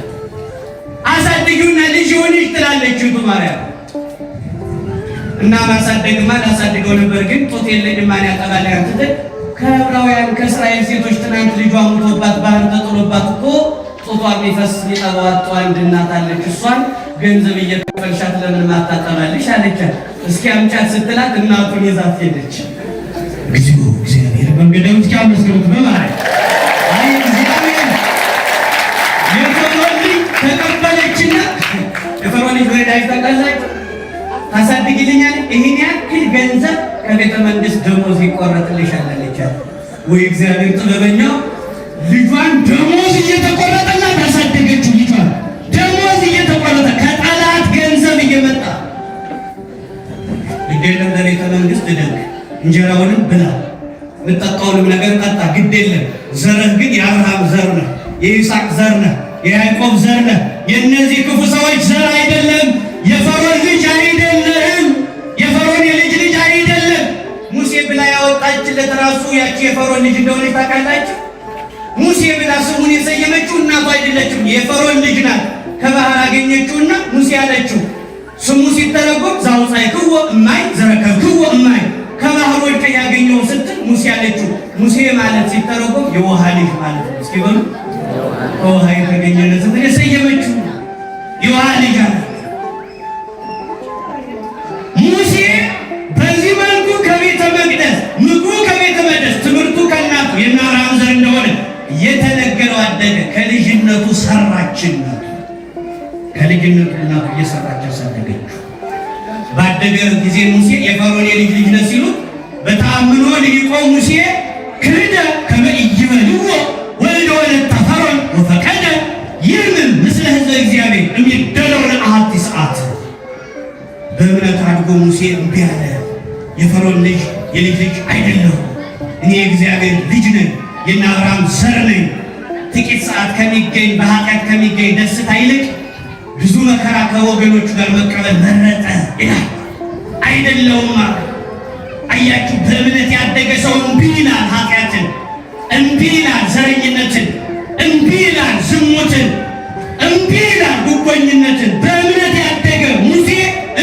አሳድጊውና ልጅ ይሁንሽ ትላለች እህቱ ማርያም። እና ማሳደግማ ላሳድገው ነበር ግን ጡት የለኝም ማን ያጠባል ያንተ ከዕብራውያን ከእስራኤል ሴቶች ትናንት ልጇ ሞቶባት ባህር ተጥሎባት እኮ ጡቷ የሚፈስ ሊጠባዋት አንድ እናት አለች። እሷን ገንዘብ እየከፈልሻት ለምን ማታጠባልሽ አለቻት። እስኪ አምጫት ስትላት እናቱን ይዛት ሄደች። እግዚአብሔር መንገደው እስኪ አመስግኑት በማለት አይ እግዚአብሔር የፈርዖን ልጅ ተቀበለችና የፈርዖን ልጅ ወዳጅ ተቀበለች። ታሳድጊልኛል ይሄን ያክል ገንዘብ ከቤተ መንግስት ደሞዝ ይቆረጥልሻል አለቻት። ወይ እግዚአብሔር ጥበበኛው ልጇን ደሞዝ እየተቆረጠላት ታሳደገችው። ልጇን ደሞዝ እየተቆረጠ ከጠላት ገንዘብ እየመጣ ግዴለም ለቤተ መንግስት ደግ እንጀራውንም ብላ የምጠጣውንም ነገር ጠጣ፣ ግድ የለም ዘርህ ግን የአብርሃም ዘር ነህ፣ የይስሐቅ ዘር ነህ፣ የያዕቆብ ዘር ነህ። የእነዚህ ክፉ ሰዎች ዘር አይደለም። የፈርዖን ልጅ አይደለም። የፈርዖን የልጅ ልጅ አይደለም። ሙሴ ብላ ያወጣችለት ራሱ ያቺ የፈርዖን ልጅ እንደሆነች ታውቃላችሁ። ሙሴ ብላ ስሙን የሰየመችው እናቱ አይደለችም፣ የፈርዖን ልጅ ናት። ከባህር አገኘችውና ሙሴ አለችው። ስሙ ሲተረጎም ዘአውጻእክዎ እማይ ዘረከብክዎ እማይ ከባህር ወድቀ ያገኘው ስትል ሙሴ አለችው። ሙሴ ማለት ሲተረጎም የውሃ ልጅ ማለት ነው። እስኪ በሉ ከውሃ የተገኘ ስትል የሰየመችው የውሃ ልጅ አለ። ሙሴ በዚህ መልኩ ከቤተ መቅደስ ምግቡ ከቤተ መቅደስ ትምህርቱ ከእናቱ የአብርሃም ዘር እንደሆነ እየተነገረው አደገ። ከልጅነቱ ሰራችን ከልጅነቱ እናቱ እየሰራች አሳደገችው። ባደገ ጊዜ ሙሴ የፈርዖን የልጅ ልጅ ነው ሲሉት በተአምኖ ልቆ ሙሴ ክህደ ከመ ኢይበልዎ ወልደ ወለተ ፈርዖን ወፈቀደ ይርምም ምስለ ሕዝበ እግዚአብሔር የሚደለውን አሐቲ ሰዓት በእምነት አድጎ ሙሴ እምቢ አለ። የፈርዖን ልጅ የልጅ ልጅ አይደለሁም፣ እኔ የእግዚአብሔር ልጅ ነኝ፣ የእነ አብርሃም ዘር ነኝ። ጥቂት ሰዓት ከሚገኝ በኃጢአት ከሚገኝ ደስታ ይልቅ ብዙ መከራ ከወገኖቹ ጋር መቀበል መረጠ ይላል። አይደለውም። አያችሁ በእምነት ያደገ ሰው እምቢ ይላል ኃጢአትን፣ እምቢ ይላል ዘረኝነትን፣ እምቢ ይላል ዝሙትን፣ እምቢ ይላል ጉቦኝነትን። በእምነት ያደገ ሙሴ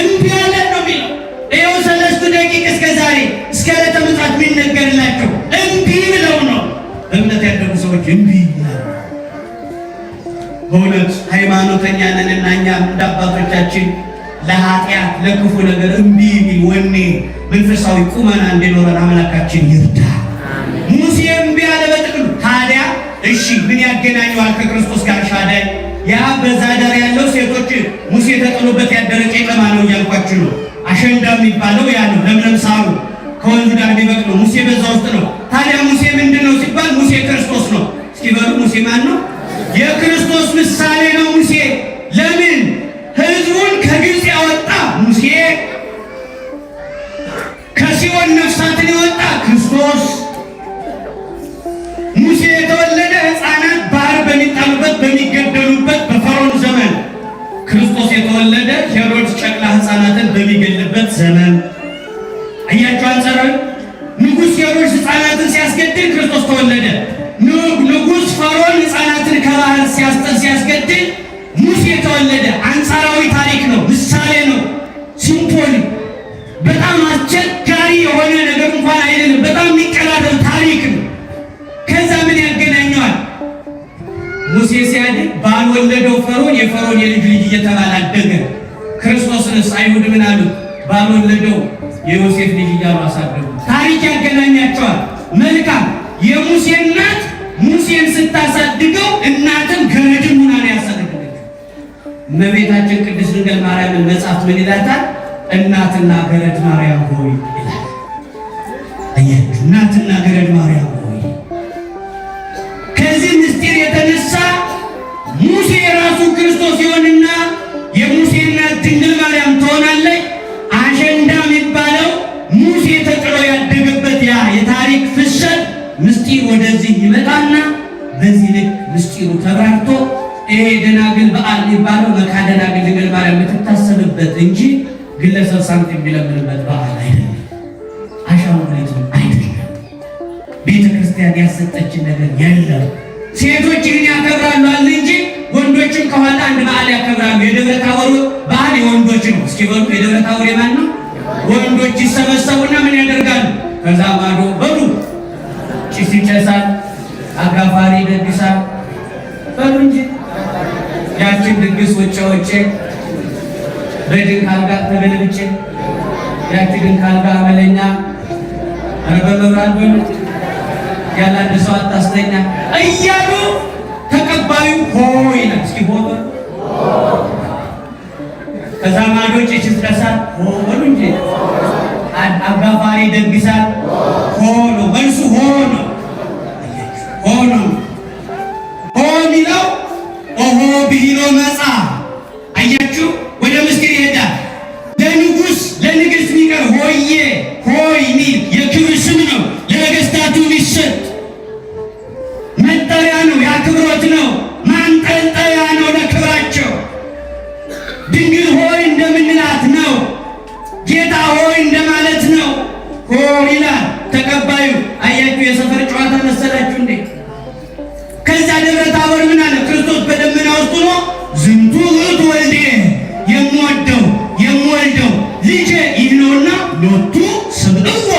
እምቢ አለ ነው የሚለው። ይኸው 3 ደቂቅ እስከ ዛሬ እስከ ዕለተ ምጽአት የሚነገርላቸው እምቢ ብለው ነው። በእምነት ያደጉ ሰዎች እምቢ ይላል። በእውነት ሃይማኖተኛ ነንና እኛም እንደ አባቶቻችን ለኃጢአት ለክፉ ነገር እምቢ የሚል ወኔ መንፈሳዊ ቁመና እንዲኖረን አምላካችን ይርዳ። ሙሴ እምቢ አለ በጥቅሉ። ታዲያ እሺ ምን ያገናኘዋል ከክርስቶስ ጋር? ሻዳይ ያ በዛ ዳር ያለው ሴቶች ሙሴ ተጥሎበት ያደረ ቄጠማ ነው እያልኳችሁ ነው። አሸንዳ የሚባለው ያ ነው። ለምለም ሳሩ ከወንዙ ዳር የሚበቅለው ሙሴ በዛ ውስጥ ነው። ታዲያ ሙሴ ምንድን ነው ሲባል ሙሴ ክርስቶስ ነው። እስኪ በሉ ሙሴ ማን ነው? የክርስቶስ ምሳሌ ነው ሙሴ። ለምን ሕዝቡን ከግብፅ ያወጣ ሙሴ፣ ከሲኦል ነፍሳትን ያወጣ ክርስቶስ። ሙሴ የተወለደ ሕፃናት ባህር በሚጣሉበት በሚገደሉበት በፈርዖን ዘመን፣ ክርስቶስ የተወለደ ሄሮድስ ጨቅላ ሕፃናትን በሚገልበት ዘመን። አያችሁ አንጻራዊ ተወለደ። ንጉሥ ፈርዖን ሕፃናትን ከባህር ሲያስጥል ሲያስገድል ሙሴ ተወለደ። አንጻራዊ ታሪክ ነው፣ ምሳሌ ነው፣ ሲምቦል። በጣም አስቸጋሪ የሆነ ነገር እንኳን አይደለም፣ በጣም የሚቀራረብ ታሪክ ነው። ከዛ ምን ያገናኘዋል? ሙሴ ሲያድግ ባልወለደው ፈርዖን የፈርዖን የልጅ ልጅ እየተባለ አደገ። ክርስቶስንስ አይሁድ ምን አሉት? ባልወለደው የዮሴፍ ልጅ እያሉ አሳደጉ። ታሪክ ያገናኛቸዋል። መልካም። የሙሴ እናት ሙሴን ስታሳድገው እናትም ገረድም ሆና ነው ያሳደገችው። እመቤታችን ቅድስት ድንግል ማርያምን መጽሐፍ ምን ይላታል? እናትና ገረድ ማርያም ሆይ ይላል። አያችሁ፣ እናትና ገረድ ማርያም ሆይ። ከዚህ ምስጢር የተነሳ ሙሴ የራሱ ክርስቶስ ይሆንና የሙሴ እናት ድንግል ማርያም ትሆናለች። አሸንዳ የሚባለው ሙሴ ተጥሎ ያደገበት ያ የታሪክ ፍሰት ምስጢር ወደዚህ ይመጣና በዚህ ልክ ምስጢሩ ተብራርቶ ይሄ ደናግል በዓል የሚባለው መካደናግል ድንግል ማርያም የምትታሰብበት እንጂ ግለሰብ ሳንቲም የሚለምንበት በዓል አይደለም። አሻንጉሊትም አይደለም። ቤተ ክርስቲያን ያሰጠችን ነገር የለም። ሴቶች ይህን ያከብራሉ አለ እንጂ ወንዶችም ከኋላ አንድ በዓል ያከብራሉ። የደብረ ታቦር በዓል የወንዶች ነው። እስኪ በሉ የደብረ ታቦር የማን ነው? ወንዶች ይሰበሰቡና ምን ያደርጋሉ? ከዛ ማዶ በሉ ጭስ ይጨሳል፣ አጋፋሪ ይደግሳል። በሉ እንጂ ያችን ድግስ ውጭ ውጭ በድንክ አልጋ ተገልብጬ ያቺ ድንክ አልጋ አመለኛ በመብራት በሉ ያለ አንድ ሰው አታስተኛ እያሉ ተቀባዩ ሆ ይላል። እስኪ ሆ በሉ። ከዛ ማዶ ጭስ ይጨሳል፣ ሆ በሉ እንጂ አጋፋሪ ይደግሳል፣ ሆ ነው መልሱ፣ ሆ ነው። ሆ ነው ሆ የሚለው ኦሆ ብሂሎ መጻ። አያችሁ፣ ወደ ምስጢር ይሄዳል። ለንጉሥ ለንግሥት የሚቀር ሆዬ ሆይ ሚል የክብር ስም ነው። ለነገሥታቱ የሚሰጥ መጠሪያ ነው፣ የአክብሮት ነው፣ ማንጠልጠያ ነው ለክብራቸው። ድንግል ሆይ እንደምንላት ነው። ጌታ ሆይ እንደማለት ነው። ሆ ይላል ተቀባዩ። አያችሁ፣ የሰፈር ጨዋታ መሰላችሁ እንዴ? ከዛ ደብረ ታቦር ምን አለ? ክርስቶስ በደመና ውስጥ ሆኖ ዝንቱ ውእቱ ወልዴ፣ የምወደው የምወልደው ልጄ ይህ ነውና ሎቱ ስምዕዎ፣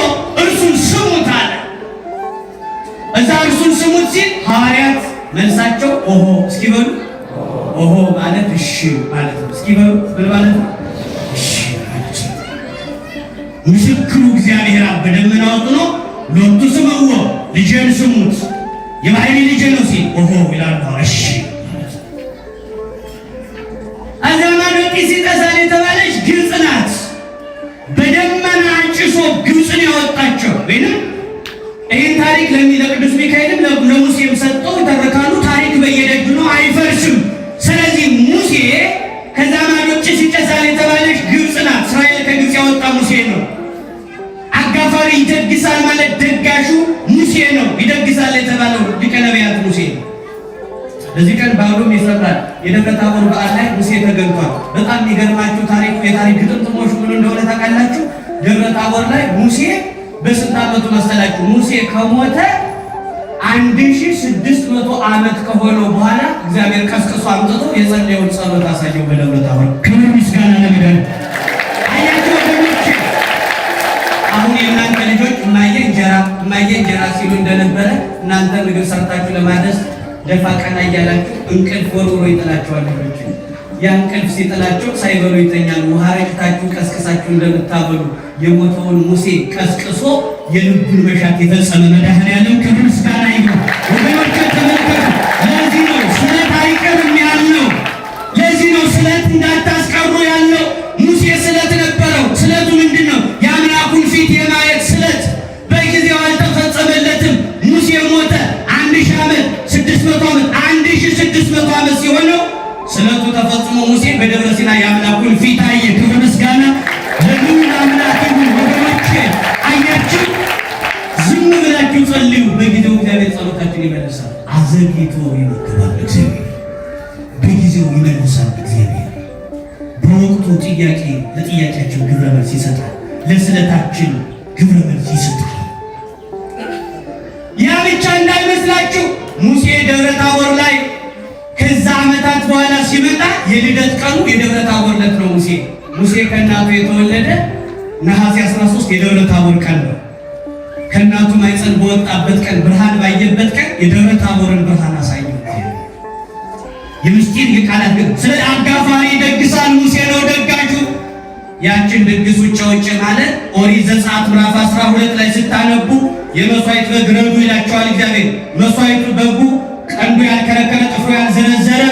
እርሱን ስሙት አለ። እዛ እርሱን ስሙት ሲል ሐዋርያት መልሳቸው ኦሆ። እስኪ በሉ ኦሆ ማለት እሺ ማለት ነው። እስኪ በሉ ምን ማለት ነው? እሺ ማለት ነው። ምስክሩ እግዚአብሔር አብ በደመና ውስጥ ሆኖ ሎቱ ስምዕዎ፣ ልጄን ስሙት የባህሪ ልጅ ነው ሲል ኦሆ ይላሉ። እሺ አዘማዶ ጢስ ይጠሳል የተባለች ግብፅ ናት። በደመና ጭሶ ግብፅን ያወጣቸው ወይንም ይህን ታሪክ ለቅዱስ ሚካኤልም ለሙሴም ሰጠው ይተረካሉ። ታሪክ በየደጁ ነው፣ አይፈርስም። ስለዚህ ሙሴ ከዛ ማዶ ጭስ ይጠሳል የተባለች ግብፅ ናት። እስራኤል ከግብፅ ያወጣ ሙሴ ነው። አጋፋሪ ይደግሳል ማለት ደጋሹ ሙሴ ነው። ይደግሳል የተባለው ሊቀ ነቢያት ሙሴ ነው። በዚህ ቀን በዓሉም ይሰራል። የደብረ ታቦር በዓል ላይ ሙሴ ተገኝቷል። በጣም የሚገርማችሁ ታሪክ የታሪክ ግጥምጥሞች ምን እንደሆነ ታውቃላችሁ? ደብረ ታቦር ላይ ሙሴ በስንት ዓመቱ መሰላችሁ? ሙሴ ከሞተ 1600 ዓመት ከሆነው በኋላ እግዚአብሔር ቀስቅሶ አምጥቶ የጸለየውን ጸሎት አሳየው በደብረ ታቦር። ክብር ምስጋና ለመድኃኒዓለም። አያችሁ ወገኖቼ፣ አሁን የእናንተ ልጆች እማዬ እንጀራ ሲሉ እንደነበረ እናንተ ምግብ ሰርታችሁ ለማድረስ ደፋ ቀና እያላችሁ እንቅልፍ ወርውሮ ይጥላችኋል። ልጆች ያ እንቅልፍ ሲጥላቸው ሳይበሉ ይተኛሉ። ውሃ ረጭታችሁ ቀስቅሳችሁ እንደምታበሉ የሞተውን ሙሴ ቀስቅሶ የልቡን መሻት የፈጸመ መድኃኔዓለም ክብር ምስጋና ይሁን። ወገኖቼ ተመልከቱ። ለዚህ ነው ስለት አይቀርም ያለው። ለዚህ ነው ስለት እንዳታስቀሩ ያለው። ሙሴ ስለት ነበረው። ስለቱ ምንድን ነው? የአምላኩን ፊት የማየት ስለት። በጊዜው አልተፈጸመለትም። ሙሴ ሞተ። 1000 ዓመት 600 ዓመት 1600 ዓመት ሲሆነው ስለቱ ተፈጽሞ ሙሴ በደብረ ሲና የአምላኩን ፊት አየ። ክብር ምስጋና ለልዑል አምላክ ይሁን። ወገኖቼ አያችሁ፣ ዝም ብላችሁ ጸልዩ። በጊዜው እግዚአብሔር ጸሎታችን ይመልሳል። አዘግይቶ ይመግባል እግዚአብሔር፣ በጊዜው ይመልሳል እግዚአብሔር። በወቅቱ ለጥያቄያችን ግብረ መልስ ይሰጣል። ለስለታችን ግብረ መልስ ይሰጣል። ያ ብቻ ታውቃላችሁ? ሙሴ ደብረ ታቦር ላይ ከዛ ዓመታት በኋላ ሲመጣ የልደት ቀኑ የደብረ ታቦር ዕለት ነው። ሙሴ ከእናቱ የተወለደ ነሐሴ 13 የደብረ ታቦር ቀን ነው። ከእናቱ ማኅፀን በወጣበት ቀን ብርሃን ባየበት ቀን የደብረ ታቦርን ብርሃን አሳየው። የምስጢር የቃላት ግን ስለ አጋፋሪ ደግሳል ሙሴ ነው ደጋጁ። ያችን ድግስ ውጭ ማለት ኦሪት ዘጸአት ምዕራፍ 12 ላይ ስታነቡ የመስዋዕት በግ ረዱ ይላቸዋል እግዚአብሔር። መስዋዕቱ በጉ ቀንዱ ያልከረከረ ጥፍሩ ያልዘረዘረ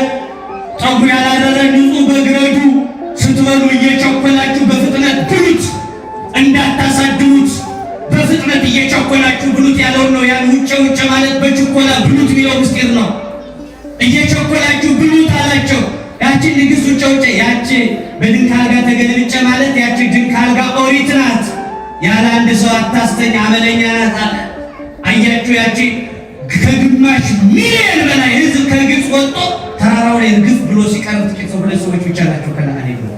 ጠጉሩ ያላረረ ንጹሕ በግ ረዱ። ስትበሉ እየቸኮላችሁ በፍጥነት ብሉት፣ እንዳታሳድሩት በፍጥነት እየቸኮላችሁ ብሉት ያለውን ነው። ያን ውጭ ማለት በችኮላ ብሉት የሚለው ምስጢር ነው። እየቸኮላችሁ ብሉት አላቸው። ያችን ንግሥት ውጭ ያቺ በድንክ አልጋ ተገልብጬ ማለት ያቺ ድንክ አልጋ ኦሪት ናት። ያለ አንድ ሰው አታስተኛ አመለኛ ናት አለ። አያችሁ ያቺ ከግማሽ ሚሊዮን በላይ ሕዝብ ከግብፅ ወጥቶ ተራራው ላይ ግፍ ብሎ ሲቀርብ ጥቂት ሁለት ሰዎች ብቻ ናቸው ከነአን ነው።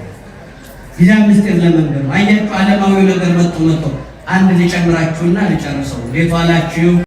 ይዛ ምስጢር ለመንገር ነው። አያችሁ ዓለማዊው ነገር መጥቶ አንድ ልጨምራችሁና ልጨርሰው። እንዴት ዋላችሁ?